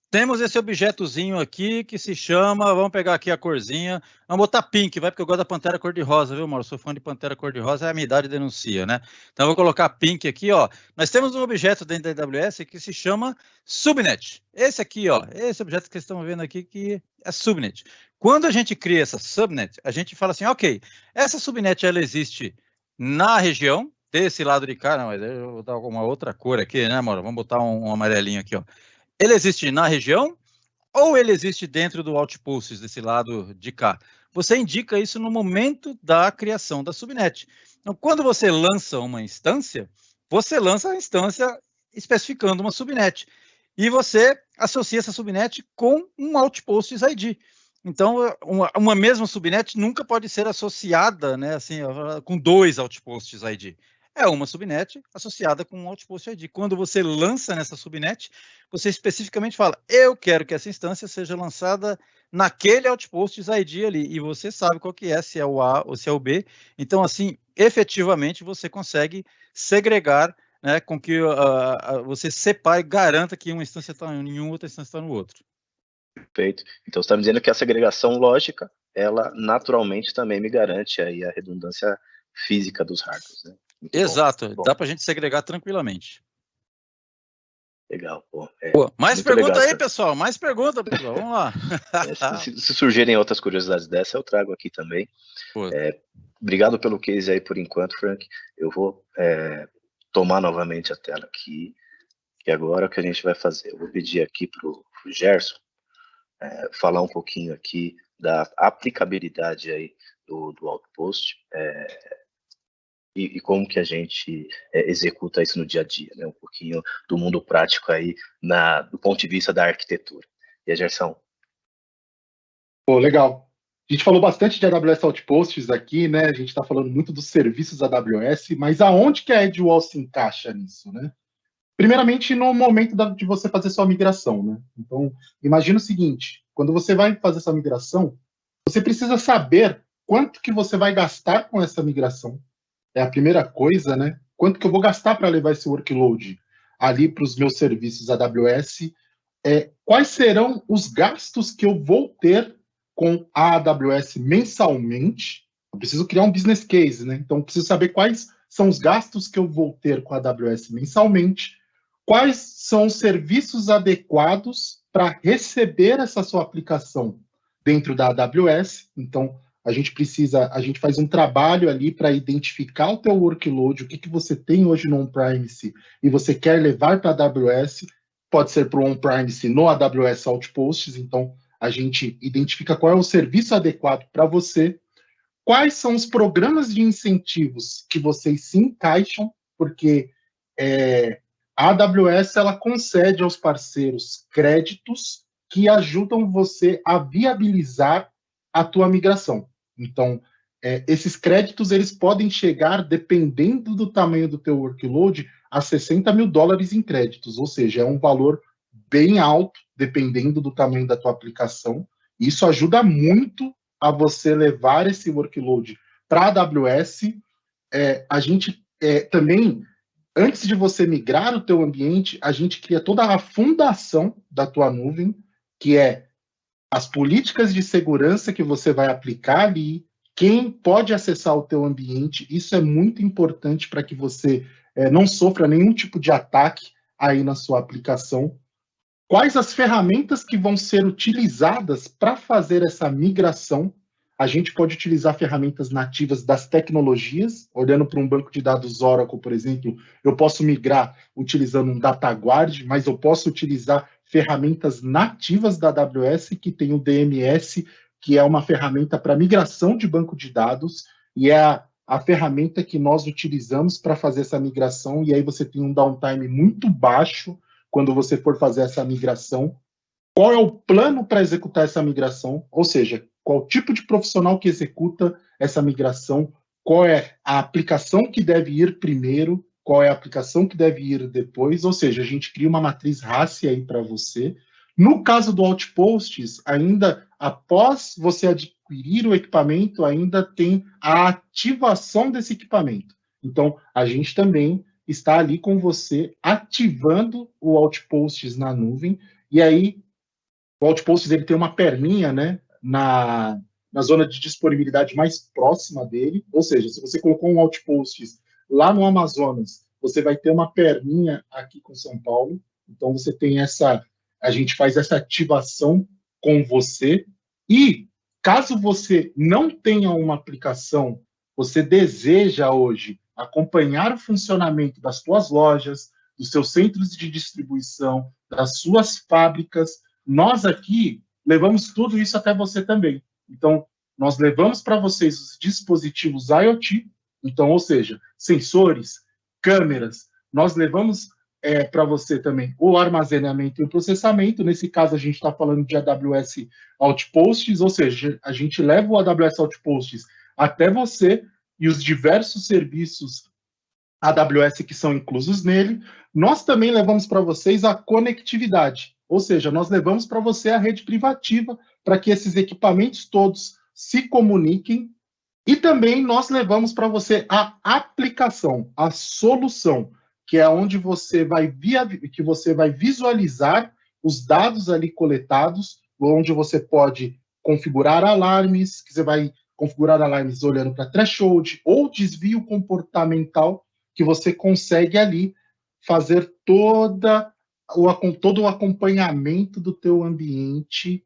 Temos esse objetozinho aqui que se chama, vamos pegar aqui a corzinha, vamos botar pink, vai, porque eu gosto da pantera cor-de-rosa, viu, Mauro? Sou fã de pantera cor-de-rosa, a minha idade denuncia, né? Então, eu vou colocar pink aqui, ó. Nós temos um objeto dentro da AWS que se chama subnet. Esse aqui, ó, esse objeto que vocês estão vendo aqui que é subnet. Quando a gente cria essa subnet, a gente fala assim, ok, essa subnet, ela existe na região, desse lado de cá, não, mas eu vou dar uma outra cor aqui, né, Mauro? Vamos botar um amarelinho aqui, ó. Ele existe na região ou ele existe dentro do Outposts, desse lado de cá? Você indica isso no momento da criação da subnet. Então, quando você lança uma instância, você lança a instância especificando uma subnet. E você associa essa subnet com um Outposts ID. Então, uma mesma subnet nunca pode ser associada, né, assim, com 2 Outposts ID. É uma subnet associada com um Outpost ID. Quando você lança nessa subnet, você especificamente fala, eu quero que essa instância seja lançada naquele Outposts ID ali, e você sabe qual que é, se é o A ou se é o B. Então, assim, efetivamente, você consegue segregar né, com que você separe e garanta que uma instância está em um, outra instância está no outro. Perfeito. Então, você está me dizendo que essa agregação lógica, ela naturalmente também me garante aí a redundância física dos hardwares, né? Muito Exato, bom. Dá para a gente segregar tranquilamente. Legal, pô. Mais pergunta aí, pessoal, mais pergunta, pessoal, vamos lá. Se surgirem outras curiosidades dessa, eu trago aqui também. Obrigado pelo case aí por enquanto, Frank. Eu vou tomar novamente a tela aqui, e agora o que a gente vai fazer? Eu vou pedir aqui para o Gerson falar um pouquinho aqui da aplicabilidade aí do Outpost, e como que a gente executa isso no dia a dia, né? Um pouquinho do mundo prático aí, do ponto de vista da arquitetura. E a Gerson? Pô, legal. A gente falou bastante de AWS Outposts aqui, né? A gente está falando muito dos serviços AWS, mas aonde que a Edgewall se encaixa nisso, né? Primeiramente, no momento de você fazer sua migração, né? Então, imagina o seguinte, quando você vai fazer essa migração, você precisa saber quanto que você vai gastar com essa migração. É a primeira coisa, né? Quanto que eu vou gastar para levar esse workload ali para os meus serviços AWS? Quais serão os gastos que eu vou ter com a AWS mensalmente? Eu preciso criar um business case, né? Então, eu preciso saber quais são os gastos que eu vou ter com a AWS mensalmente, quais são os serviços adequados para receber essa sua aplicação dentro da AWS. Então, a gente faz um trabalho ali para identificar o teu workload, o que você tem hoje no on-premise e você quer levar para a AWS, pode ser para o on-premise no AWS Outposts, então a gente identifica qual é o serviço adequado para você, quais são os programas de incentivos que vocês se encaixam, porque a AWS ela concede aos parceiros créditos que ajudam você a viabilizar a tua migração. Então, esses créditos eles podem chegar, dependendo do tamanho do teu workload, a $60 mil em créditos, ou seja, é um valor bem alto, dependendo do tamanho da tua aplicação. Isso ajuda muito a você levar esse workload para a AWS. A gente também, antes de você migrar o teu ambiente, a gente cria toda a fundação da tua nuvem, que é as políticas de segurança que você vai aplicar ali, quem pode acessar o teu ambiente. Isso é muito importante para que você não sofra nenhum tipo de ataque aí na sua aplicação. Quais as ferramentas que vão ser utilizadas para fazer essa migração? A gente pode utilizar ferramentas nativas das tecnologias, olhando para um banco de dados Oracle, por exemplo, eu posso migrar utilizando um DataGuard, mas eu posso utilizar ferramentas nativas da AWS, que tem o DMS, que é uma ferramenta para migração de banco de dados, e é a ferramenta que nós utilizamos para fazer essa migração, e aí você tem um downtime muito baixo quando você for fazer essa migração. Qual é o plano para executar essa migração? Ou seja, qual tipo de profissional que executa essa migração? Qual é a aplicação que deve ir primeiro? Qual é a aplicação que deve ir depois? Ou seja, a gente cria uma matriz RACI aí para você. No caso do Outposts, ainda após você adquirir o equipamento, ainda tem a ativação desse equipamento. Então, a gente também está ali com você, ativando o Outposts na nuvem, e aí o Outposts ele tem uma perninha, né, na zona de disponibilidade mais próxima dele, ou seja, se você colocou um Outposts lá no Amazonas, você vai ter uma perninha aqui com São Paulo, então você tem a gente faz essa ativação com você, e caso você não tenha uma aplicação, você deseja hoje acompanhar o funcionamento das suas lojas, dos seus centros de distribuição, das suas fábricas, nós aqui levamos tudo isso até você também. Então, nós levamos para vocês os dispositivos IoT, então, ou seja, sensores, câmeras, nós levamos para você também o armazenamento e o processamento. Nesse caso, a gente está falando de AWS Outposts, ou seja, a gente leva o AWS Outposts até você e os diversos serviços AWS que são inclusos nele. Nós também levamos para vocês a conectividade, ou seja, nós levamos para você a rede privativa para que esses equipamentos todos se comuniquem, e também nós levamos para você a aplicação, a solução, que é onde você vai visualizar os dados ali coletados, onde você pode configurar alarmes, que você vai configurar alarmes olhando para threshold ou desvio comportamental, que você consegue ali fazer todo o acompanhamento do teu ambiente,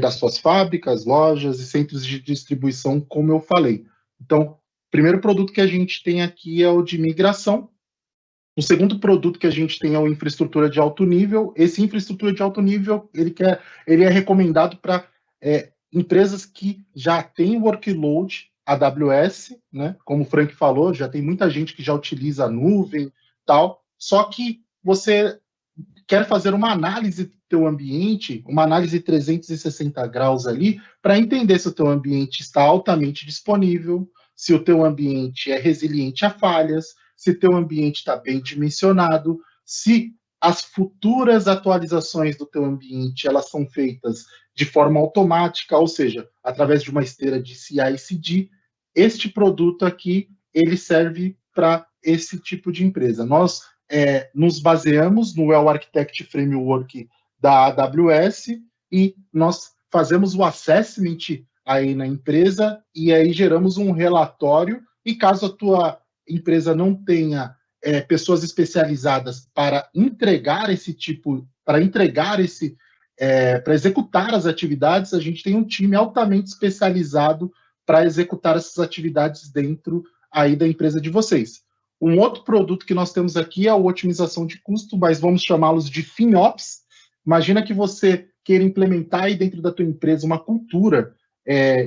das suas fábricas, lojas e centros de distribuição, como eu falei. Então, o primeiro produto que a gente tem aqui é o de migração. O segundo produto que a gente tem é o infraestrutura de alto nível. Esse infraestrutura de alto nível, ele é recomendado para empresas que já têm workload AWS, né? Como o Frank falou, já tem muita gente que já utiliza a nuvem, tal. Só que você quer fazer uma análise do teu ambiente, uma análise 360 graus ali, para entender se o teu ambiente está altamente disponível, se o teu ambiente é resiliente a falhas, se o teu ambiente está bem dimensionado, se as futuras atualizações do teu ambiente elas são feitas de forma automática, ou seja, através de uma esteira de CI/CD. Este produto aqui, ele serve para esse tipo de empresa. Nós nos baseamos no Well Architect Framework da AWS e nós fazemos o assessment aí na empresa e aí geramos um relatório, e caso a tua empresa não tenha pessoas especializadas para entregar para executar as atividades, a gente tem um time altamente especializado para executar essas atividades dentro aí da empresa de vocês. Um outro produto que nós temos aqui é a otimização de custo, mas vamos chamá-los de FinOps. Imagina que você queira implementar aí dentro da tua empresa uma cultura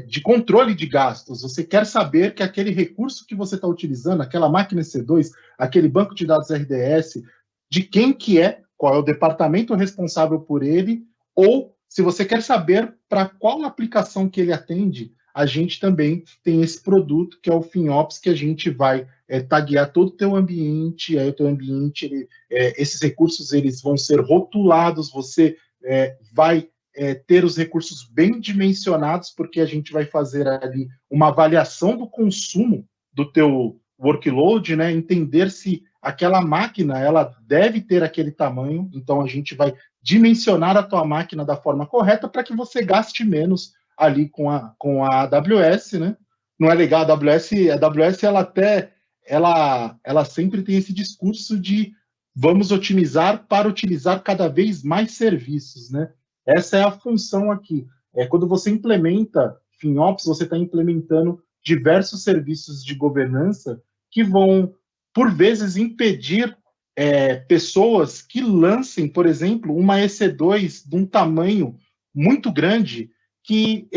de controle de gastos. Você quer saber que aquele recurso que você está utilizando, aquela máquina EC2, aquele banco de dados RDS, de quem que é, qual é o departamento responsável por ele, ou se você quer saber para qual aplicação que ele atende, a gente também tem esse produto, que é o FinOps, que a gente vai taguear todo o teu ambiente, aí o teu ambiente, esses recursos eles vão ser rotulados, você vai ter os recursos bem dimensionados, porque a gente vai fazer ali uma avaliação do consumo do teu workload, né? Entender se aquela máquina ela deve ter aquele tamanho, então a gente vai dimensionar a tua máquina da forma correta para que você gaste menos ali com a AWS, né? Não é legal, a AWS ela sempre tem esse discurso de vamos otimizar para utilizar cada vez mais serviços, né? Essa é a função aqui. Quando você implementa FinOps, você está implementando diversos serviços de governança que vão, por vezes, impedir pessoas que lancem, por exemplo, uma EC2 de um tamanho muito grande que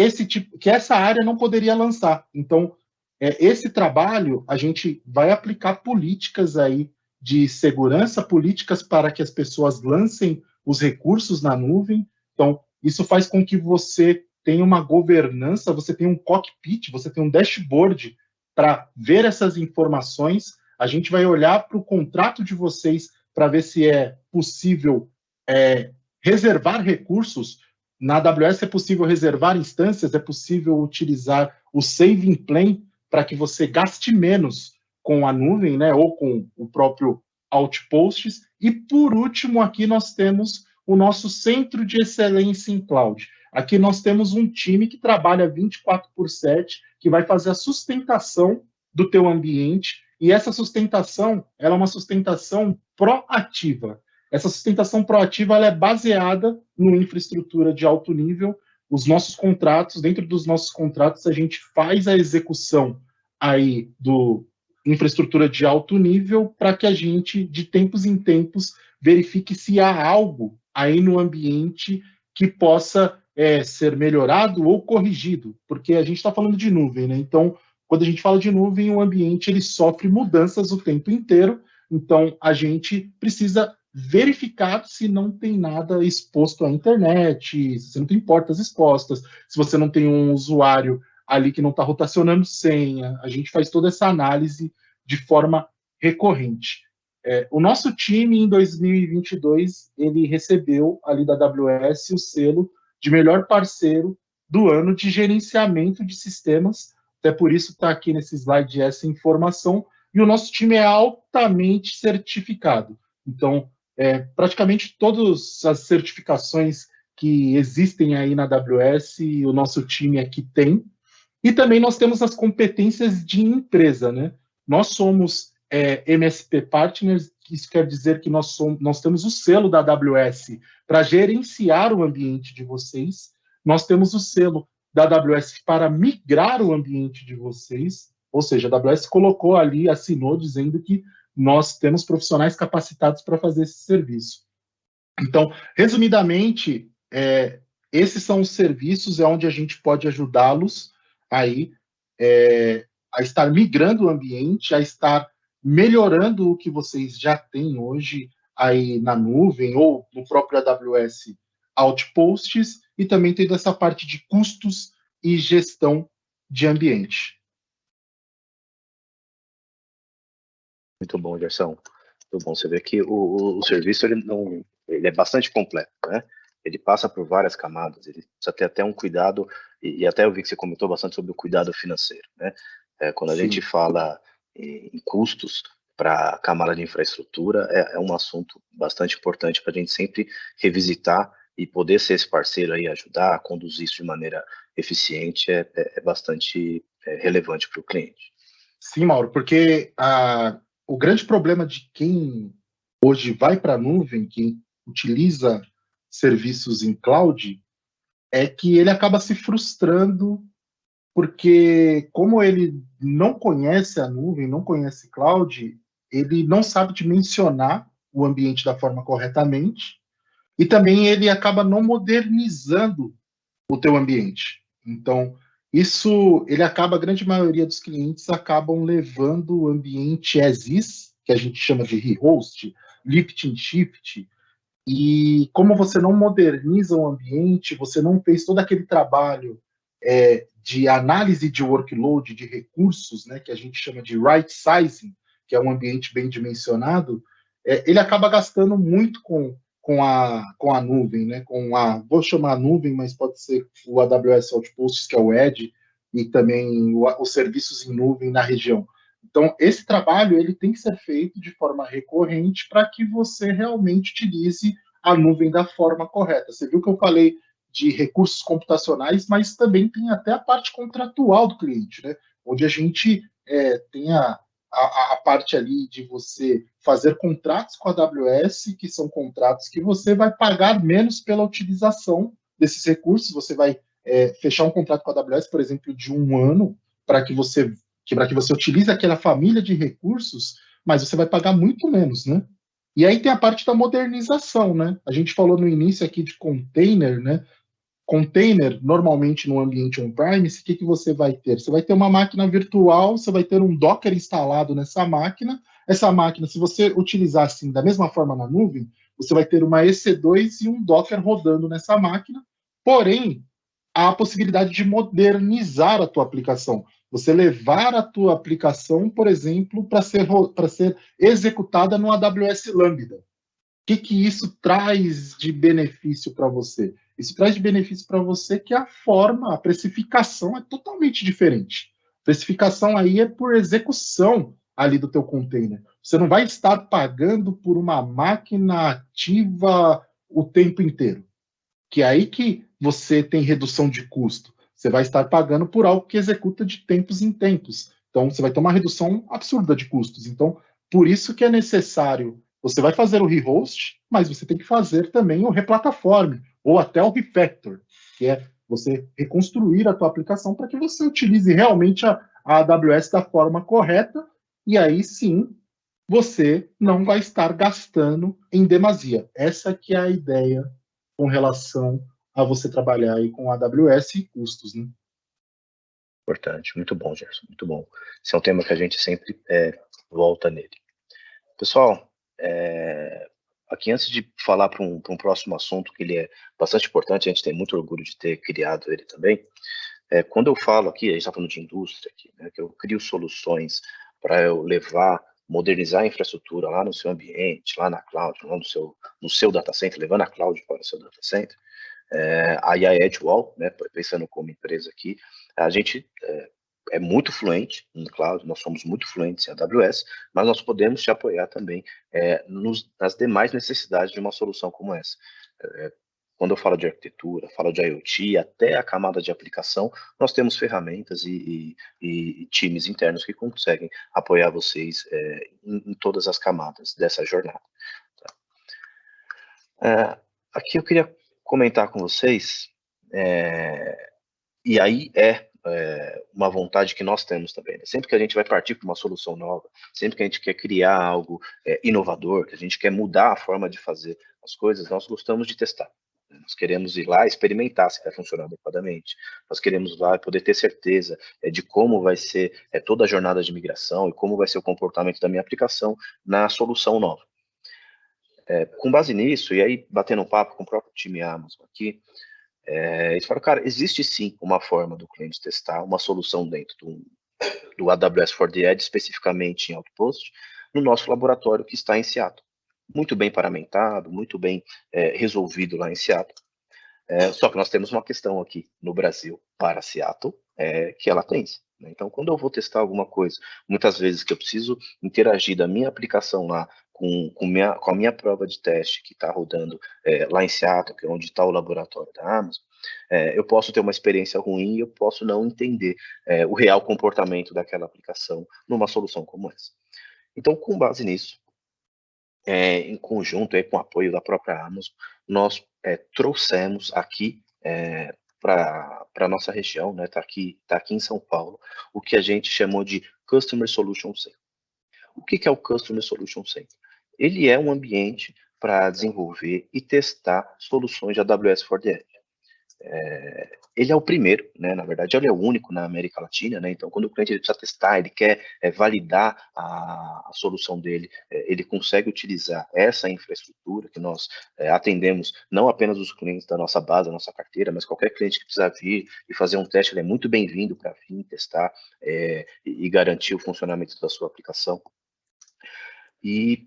essa área não poderia lançar. Então, esse trabalho, a gente vai aplicar políticas aí de segurança, políticas para que as pessoas lancem os recursos na nuvem. Então, isso faz com que você tenha uma governança, você tenha um cockpit, você tenha um dashboard para ver essas informações. A gente vai olhar para o contrato de vocês para ver se é possível reservar recursos. Na AWS é possível reservar instâncias, é possível utilizar o saving plan para que você gaste menos com a nuvem, né, ou com o próprio Outposts. E, por último, aqui nós temos o nosso Centro de Excelência em Cloud. Aqui nós temos um time que trabalha 24/7, que vai fazer a sustentação do teu ambiente, e essa sustentação, ela é uma sustentação proativa. Essa sustentação proativa ela é baseada no infraestrutura de alto nível. Os nossos contratos, dentro dos nossos contratos, a gente faz a execução aí do infraestrutura de alto nível para que a gente, de tempos em tempos, verifique se há algo aí no ambiente que possa ser melhorado ou corrigido, porque a gente está falando de nuvem, né? Então, quando a gente fala de nuvem, o ambiente ele sofre mudanças o tempo inteiro, então a gente precisa verificar se não tem nada exposto à internet, se não tem portas expostas, se você não tem um usuário ali que não está rotacionando senha. A gente faz toda essa análise de forma recorrente. O nosso time, em 2022, ele recebeu ali da AWS o selo de melhor parceiro do ano de gerenciamento de sistemas. Até por isso está aqui nesse slide essa informação. e o nosso time é altamente certificado. Então, praticamente todas as certificações que existem aí na AWS, o nosso time aqui tem. E também nós temos as competências de empresa, né? Nós somos MSP Partners, isso quer dizer que nós temos o selo da AWS para gerenciar o ambiente de vocês, nós temos o selo da AWS para migrar o ambiente de vocês, ou seja, a AWS colocou ali, assinou, dizendo que nós temos profissionais capacitados para fazer esse serviço. Então, resumidamente, esses são os serviços onde a gente pode ajudá-los aí a estar migrando o ambiente, a estar melhorando o que vocês já têm hoje aí na nuvem ou no próprio AWS Outposts, e também tendo essa parte de custos e gestão de ambiente. Muito bom, Gerson. Muito bom. Você vê que o serviço ele é bastante completo, né? Ele passa por várias camadas, ele precisa ter até um cuidado, e até eu vi que você comentou bastante sobre o cuidado financeiro, né? Quando a gente fala em custos para a camada de infraestrutura, é um assunto bastante importante para a gente sempre revisitar e poder ser esse parceiro aí, ajudar a conduzir isso de maneira eficiente, é bastante relevante para o cliente. Sim, Mauro, porque o grande problema de quem hoje vai para a nuvem, quem utiliza serviços em cloud, é que ele acaba se frustrando, porque como ele não conhece a nuvem, não conhece cloud, ele não sabe dimensionar o ambiente da forma corretamente, e também ele acaba não modernizando o teu ambiente. Então, a grande maioria dos clientes acabam levando o ambiente as is, que a gente chama de rehost, lift and shift, e como você não moderniza o ambiente, você não fez todo aquele trabalho de análise de workload, de recursos, né, que a gente chama de right sizing, que é um ambiente bem dimensionado, ele acaba gastando muito com a nuvem, né, vou chamar a nuvem, mas pode ser o AWS Outposts, que é o Edge, e também os serviços em nuvem na região. Então, esse trabalho ele tem que ser feito de forma recorrente para que você realmente utilize a nuvem da forma correta. Você viu que eu falei de recursos computacionais, mas também tem até a parte contratual do cliente, né? Onde a gente tem a parte ali de você fazer contratos com a AWS, que são contratos que você vai pagar menos pela utilização desses recursos. Você vai fechar um contrato com a AWS, por exemplo, de 1 ano, para que você utilize aquela família de recursos, mas você vai pagar muito menos, né? E aí tem a parte da modernização, né? A gente falou no início aqui de container, né? Container, normalmente no ambiente on-premise, o que você vai ter? Você vai ter uma máquina virtual, você vai ter um Docker instalado nessa máquina. Essa máquina, se você utilizar assim da mesma forma na nuvem, você vai ter uma EC2 e um Docker rodando nessa máquina. Porém, há a possibilidade de modernizar a tua aplicação. Você levar a tua aplicação, por exemplo, para ser executada no AWS Lambda. O que isso traz de benefício para você? Isso traz de benefício para você que a precificação é totalmente diferente. A precificação aí é por execução ali do teu container. Você não vai estar pagando por uma máquina ativa o tempo inteiro. Que é aí que você tem redução de custo. Você vai estar pagando por algo que executa de tempos em tempos. Então, você vai ter uma redução absurda de custos. Então, por isso que é necessário, você vai fazer o rehost, mas você tem que fazer também o replatform, ou até o refactor, que é você reconstruir a tua aplicação para que você utilize realmente a AWS da forma correta, e aí sim, você não vai estar gastando em demasia. Essa que é a ideia com relação a você trabalhar aí com AWS e custos, né? Importante, muito bom, Gerson, muito bom. Esse é um tema que a gente sempre volta nele. Pessoal, aqui antes de falar para um próximo assunto, que ele é bastante importante, a gente tem muito orgulho de ter criado ele também, quando eu falo aqui, a gente está falando de indústria aqui, né, que eu crio soluções para eu modernizar a infraestrutura lá no seu ambiente, lá na cloud, lá no seu data center, levando a cloud para o seu data center. Aí a Edgewall, né, pensando como empresa aqui, a gente é muito fluente em cloud, nós somos muito fluentes em AWS, mas nós podemos te apoiar também nas demais necessidades de uma solução como essa. Quando eu falo de arquitetura, falo de IoT, até a camada de aplicação, nós temos ferramentas e times internos que conseguem apoiar vocês em todas as camadas dessa jornada. Tá? Aqui eu queria comentar com vocês, e aí uma vontade que nós temos também, né? Sempre que a gente vai partir para uma solução nova, sempre que a gente quer criar algo inovador, que a gente quer mudar a forma de fazer as coisas, nós gostamos de testar. Nós queremos ir lá e experimentar se vai funcionar adequadamente. Nós queremos ir lá poder ter certeza de como vai ser toda a jornada de migração e como vai ser o comportamento da minha aplicação na solução nova. Com base nisso, e aí batendo um papo com o próprio time Amazon aqui, eles falaram, cara, existe sim uma forma do cliente testar uma solução dentro do AWS for the Edge, especificamente em Outpost, no nosso laboratório que está em Seattle. Muito bem paramentado, muito bem resolvido lá em Seattle. Só que nós temos uma questão aqui no Brasil para Seattle, que é a latência. Né? Então, quando eu vou testar alguma coisa, muitas vezes que eu preciso interagir da minha aplicação lá com a minha prova de teste que está rodando lá em Seattle, que é onde está o laboratório da Amazon, eu posso ter uma experiência ruim e eu posso não entender o real comportamento daquela aplicação numa solução como essa. Então, com base nisso, em conjunto com o apoio da própria Amazon, nós trouxemos aqui para a nossa região, né, tá aqui em São Paulo, o que a gente chamou de Customer Solution Center. O que é o Customer Solution Center? Ele é um ambiente para desenvolver e testar soluções de AWS for the Edge. Ele é o primeiro, né, na verdade, ele é o único na América Latina, né, então quando o cliente precisa testar, ele quer validar a solução dele, ele consegue utilizar essa infraestrutura que nós atendemos, não apenas os clientes da nossa base, da nossa carteira, mas qualquer cliente que precisar vir e fazer um teste, ele é muito bem-vindo para vir testar e garantir o funcionamento da sua aplicação. E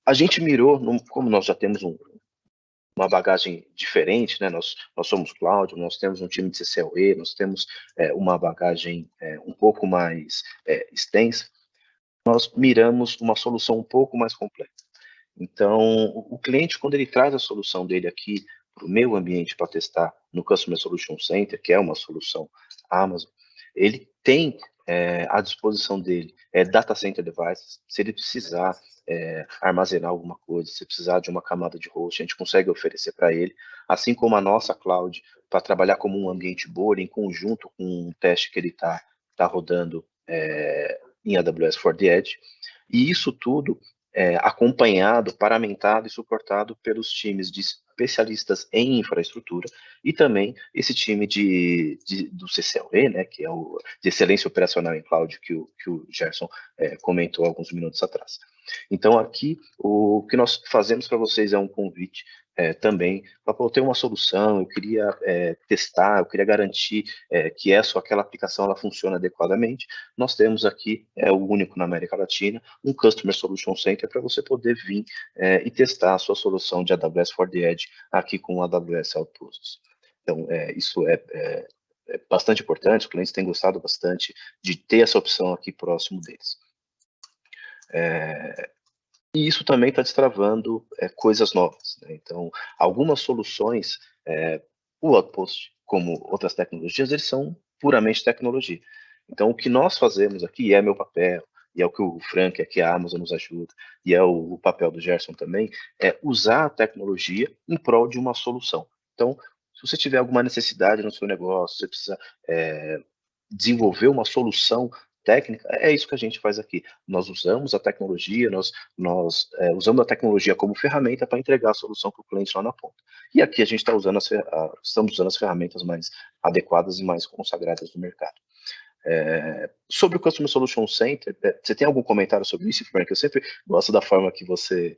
a gente mirou, como nós já temos uma bagagem diferente, né? Nós somos cloud, nós temos um time de CCLE, nós temos uma bagagem um pouco mais extensa, nós miramos uma solução um pouco mais completa. Então, o cliente, quando ele traz a solução dele aqui para o meu ambiente para testar no Customer Solution Center, que é uma solução Amazon, ele tem à disposição dele data center devices. Se ele precisar armazenar alguma coisa, se precisar de uma camada de host, a gente consegue oferecer para ele, assim como a nossa cloud, para trabalhar como um ambiente board em conjunto com um teste que ele está rodando em AWS for the Edge. E isso tudo acompanhado, paramentado e suportado pelos times de especialistas em infraestrutura e também esse time do CCLE, né, que é o de Excelência Operacional em Cloud, que o Gerson comentou alguns minutos atrás. Então, aqui, o que nós fazemos para vocês é um convite também para ter uma solução. Eu queria testar, eu queria garantir que aquela aplicação ela funciona adequadamente. Nós temos aqui, o único na América Latina, um Customer Solution Center para você poder vir e testar a sua solução de AWS for the Edge aqui com o AWS Outposts. Então, isso é bastante importante, os clientes têm gostado bastante de ter essa opção aqui próximo deles. E isso também está destravando coisas novas. Né? Então, algumas soluções, o Outpost, como outras tecnologias, eles são puramente tecnologia. Então, o que nós fazemos aqui é meu papel, e é o que o Frank aqui, a Amazon nos ajuda, e é o papel do Gerson também, é usar a tecnologia em prol de uma solução. Então, se você tiver alguma necessidade no seu negócio, você precisa desenvolver uma solução técnica, é isso que a gente faz aqui. Nós usamos a tecnologia, nós usamos a tecnologia como ferramenta para entregar a solução para o cliente lá na ponta. E aqui a gente está estamos usando as ferramentas mais adequadas e mais consagradas do mercado. Sobre o Customer Solution Center, você tem algum comentário sobre isso, Frank? Eu sempre gosto da forma que você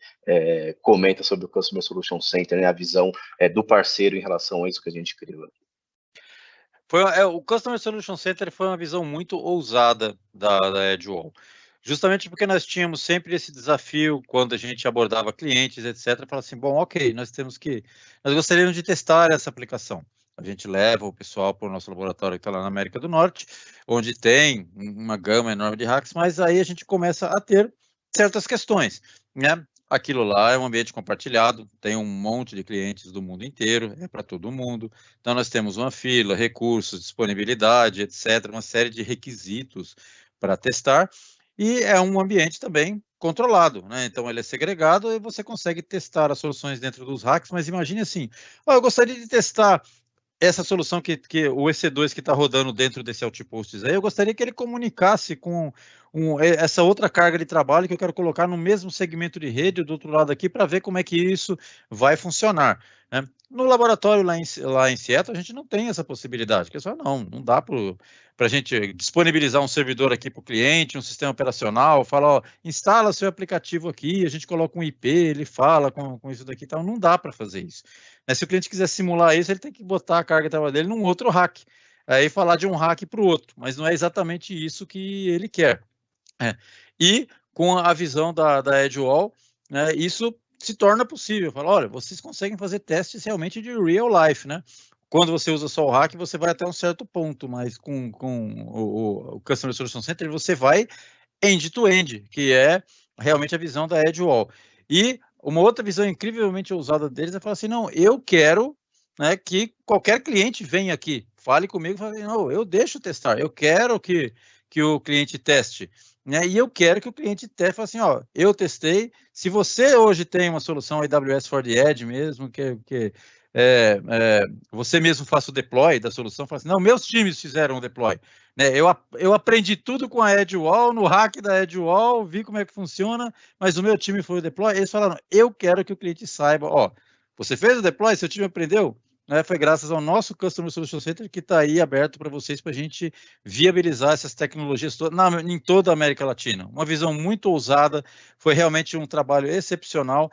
comenta sobre o Customer Solution Center, né? A visão do parceiro em relação a isso que a gente criou aqui. O Customer Solution Center foi uma visão muito ousada da Edgewall, justamente porque nós tínhamos sempre esse desafio quando a gente abordava clientes, etc. Falar assim, bom, ok, nós gostaríamos de testar essa aplicação. A gente leva o pessoal para o nosso laboratório que está lá na América do Norte, onde tem uma gama enorme de hacks, mas aí a gente começa a ter certas questões, né? Aquilo lá é um ambiente compartilhado, tem um monte de clientes do mundo inteiro, é para todo mundo. Então, nós temos uma fila, recursos, disponibilidade, etc., uma série de requisitos para testar, e é um ambiente também controlado, né? Então, ele é segregado e você consegue testar as soluções dentro dos hacks, mas imagine assim, eu gostaria de testar essa solução que o EC2 que está rodando dentro desse Outposts aí, eu gostaria que ele comunicasse com essa outra carga de trabalho que eu quero colocar no mesmo segmento de rede do outro lado aqui para ver como é que isso vai funcionar, né? No laboratório lá em Seattle, a gente não tem essa possibilidade, porque só não dá para a gente disponibilizar um servidor aqui para o cliente, um sistema operacional, fala, ó, instala seu aplicativo aqui, a gente coloca um IP, ele fala com isso daqui e tal, não dá para fazer isso. Mas se o cliente quiser simular isso, ele tem que botar a carga de trabalho dele num outro hack, aí falar de um hack para o outro, mas não é exatamente isso que ele quer. E com a visão da Edgewall, né, isso se torna possível. Fala, olha, vocês conseguem fazer testes realmente de real life, né? Quando você usa só o hack, você vai até um certo ponto, mas com o Customer Solution Center, você vai end-to-end, que é realmente a visão da Edgewall. E uma outra visão incrivelmente ousada deles é falar assim, não, eu quero, né, que qualquer cliente venha aqui, fale comigo, fale, não, eu deixo testar, eu quero que o cliente teste, né, e eu quero que o cliente teste, fale assim, ó, eu testei, se você hoje tem uma solução AWS for the Edge mesmo, você mesmo faça o deploy da solução, fala assim, não, meus times fizeram o deploy, né, eu aprendi tudo com a Edgewall, no hack da Edgewall, vi como é que funciona, mas o meu time foi o deploy, eles falaram, eu quero que o cliente saiba, ó, você fez o deploy, seu time aprendeu? Né, foi graças ao nosso Customer Solution Center que está aí aberto para vocês, para a gente viabilizar essas tecnologias em toda a América Latina. Uma visão muito ousada, foi realmente um trabalho excepcional,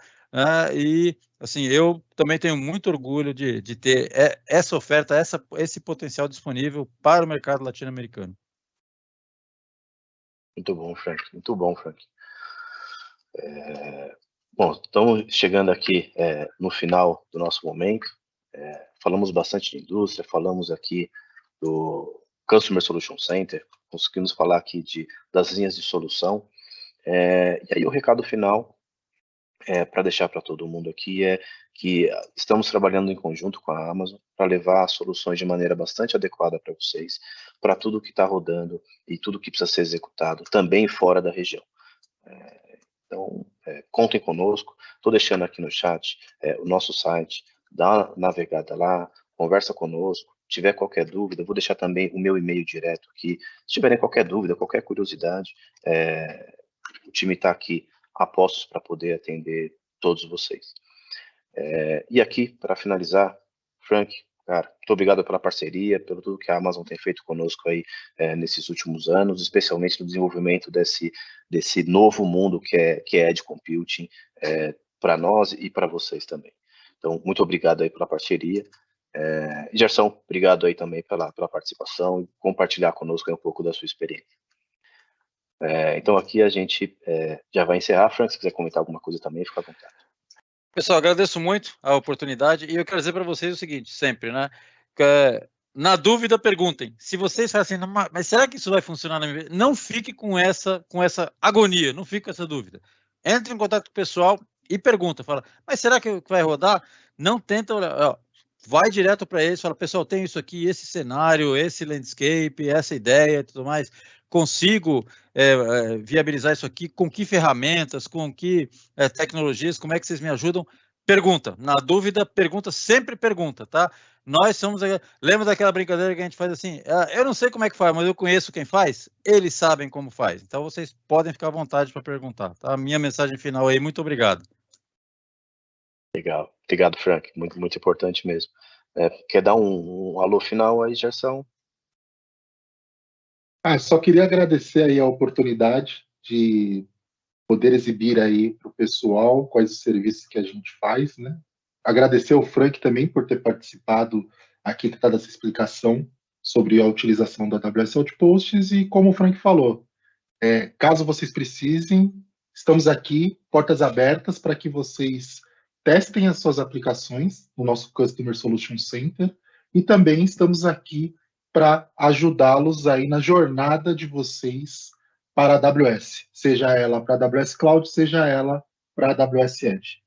e assim, eu também tenho muito orgulho de ter essa oferta, esse potencial disponível para o mercado latino-americano. Muito bom, Frank. Muito bom, Frank. Bom, estamos chegando aqui no final do nosso momento. Falamos bastante de indústria, falamos aqui do Customer Solution Center, conseguimos falar aqui das linhas de solução. E aí o recado final, para deixar para todo mundo aqui, é que estamos trabalhando em conjunto com a Amazon para levar soluções de maneira bastante adequada para vocês, para tudo que está rodando e tudo que precisa ser executado, também fora da região. Então, contem conosco. Estou deixando aqui no chat o nosso site, dá uma navegada lá, conversa conosco. Se tiver qualquer dúvida, vou deixar também o meu e-mail direto aqui. Se tiverem qualquer dúvida, qualquer curiosidade, o time está aqui a postos para poder atender todos vocês. E aqui, para finalizar, Frank, cara, muito obrigado pela parceria, pelo tudo que a Amazon tem feito conosco aí nesses últimos anos, especialmente no desenvolvimento desse novo mundo que é Edge Computing, para nós e para vocês também. Então, muito obrigado aí pela parceria. Gerson, obrigado aí também pela participação e compartilhar conosco aí um pouco da sua experiência. Então, aqui a gente já vai encerrar. Frank, se quiser comentar alguma coisa também, fica à vontade. Pessoal, agradeço muito a oportunidade e eu quero dizer para vocês o seguinte, sempre, né? Na dúvida, perguntem. Se vocês falam assim, mas será que isso vai funcionar na minha vida? Não fique com essa agonia, não fique com essa dúvida. Entre em contato com o pessoal e pergunta, fala, mas será que vai rodar? Não tenta olhar, ó, vai direto para eles, fala, pessoal, tem isso aqui, esse cenário, esse landscape, essa ideia e tudo mais, consigo viabilizar isso aqui, com que ferramentas, com que tecnologias, como é que vocês me ajudam? Pergunta, na dúvida, pergunta, sempre pergunta, tá? Nós somos, lembra daquela brincadeira que a gente faz assim, eu não sei como é que faz, mas eu conheço quem faz, eles sabem como faz, então vocês podem ficar à vontade para perguntar, tá? Minha mensagem final aí, muito obrigado. Legal, obrigado, Frank, muito, muito importante mesmo. Quer dar um alô final aí, Gerson? Só queria agradecer aí a oportunidade de poder exibir aí para o pessoal quais os serviços que a gente faz, né? Agradecer ao Frank também por ter participado aqui, ter dado essa explicação sobre a utilização da AWS Outposts e como o Frank falou, caso vocês precisem, estamos aqui, portas abertas para que vocês testem as suas aplicações no nosso Customer Solution Center e também estamos aqui para ajudá-los aí na jornada de vocês para a AWS, seja ela para a AWS Cloud, seja ela para a AWS Edge.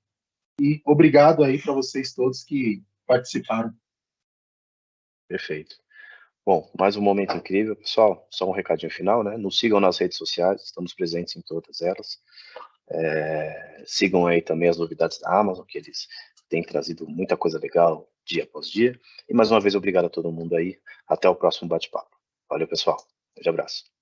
E obrigado aí para vocês todos que participaram. Perfeito. Bom, mais um momento incrível, pessoal. Só um recadinho final, né? Nos sigam nas redes sociais, estamos presentes em todas elas. Sigam aí também as novidades da Amazon, que eles têm trazido muita coisa legal dia após dia. E mais uma vez, obrigado a todo mundo aí. Até o próximo bate-papo. Valeu, pessoal. Um grande abraço.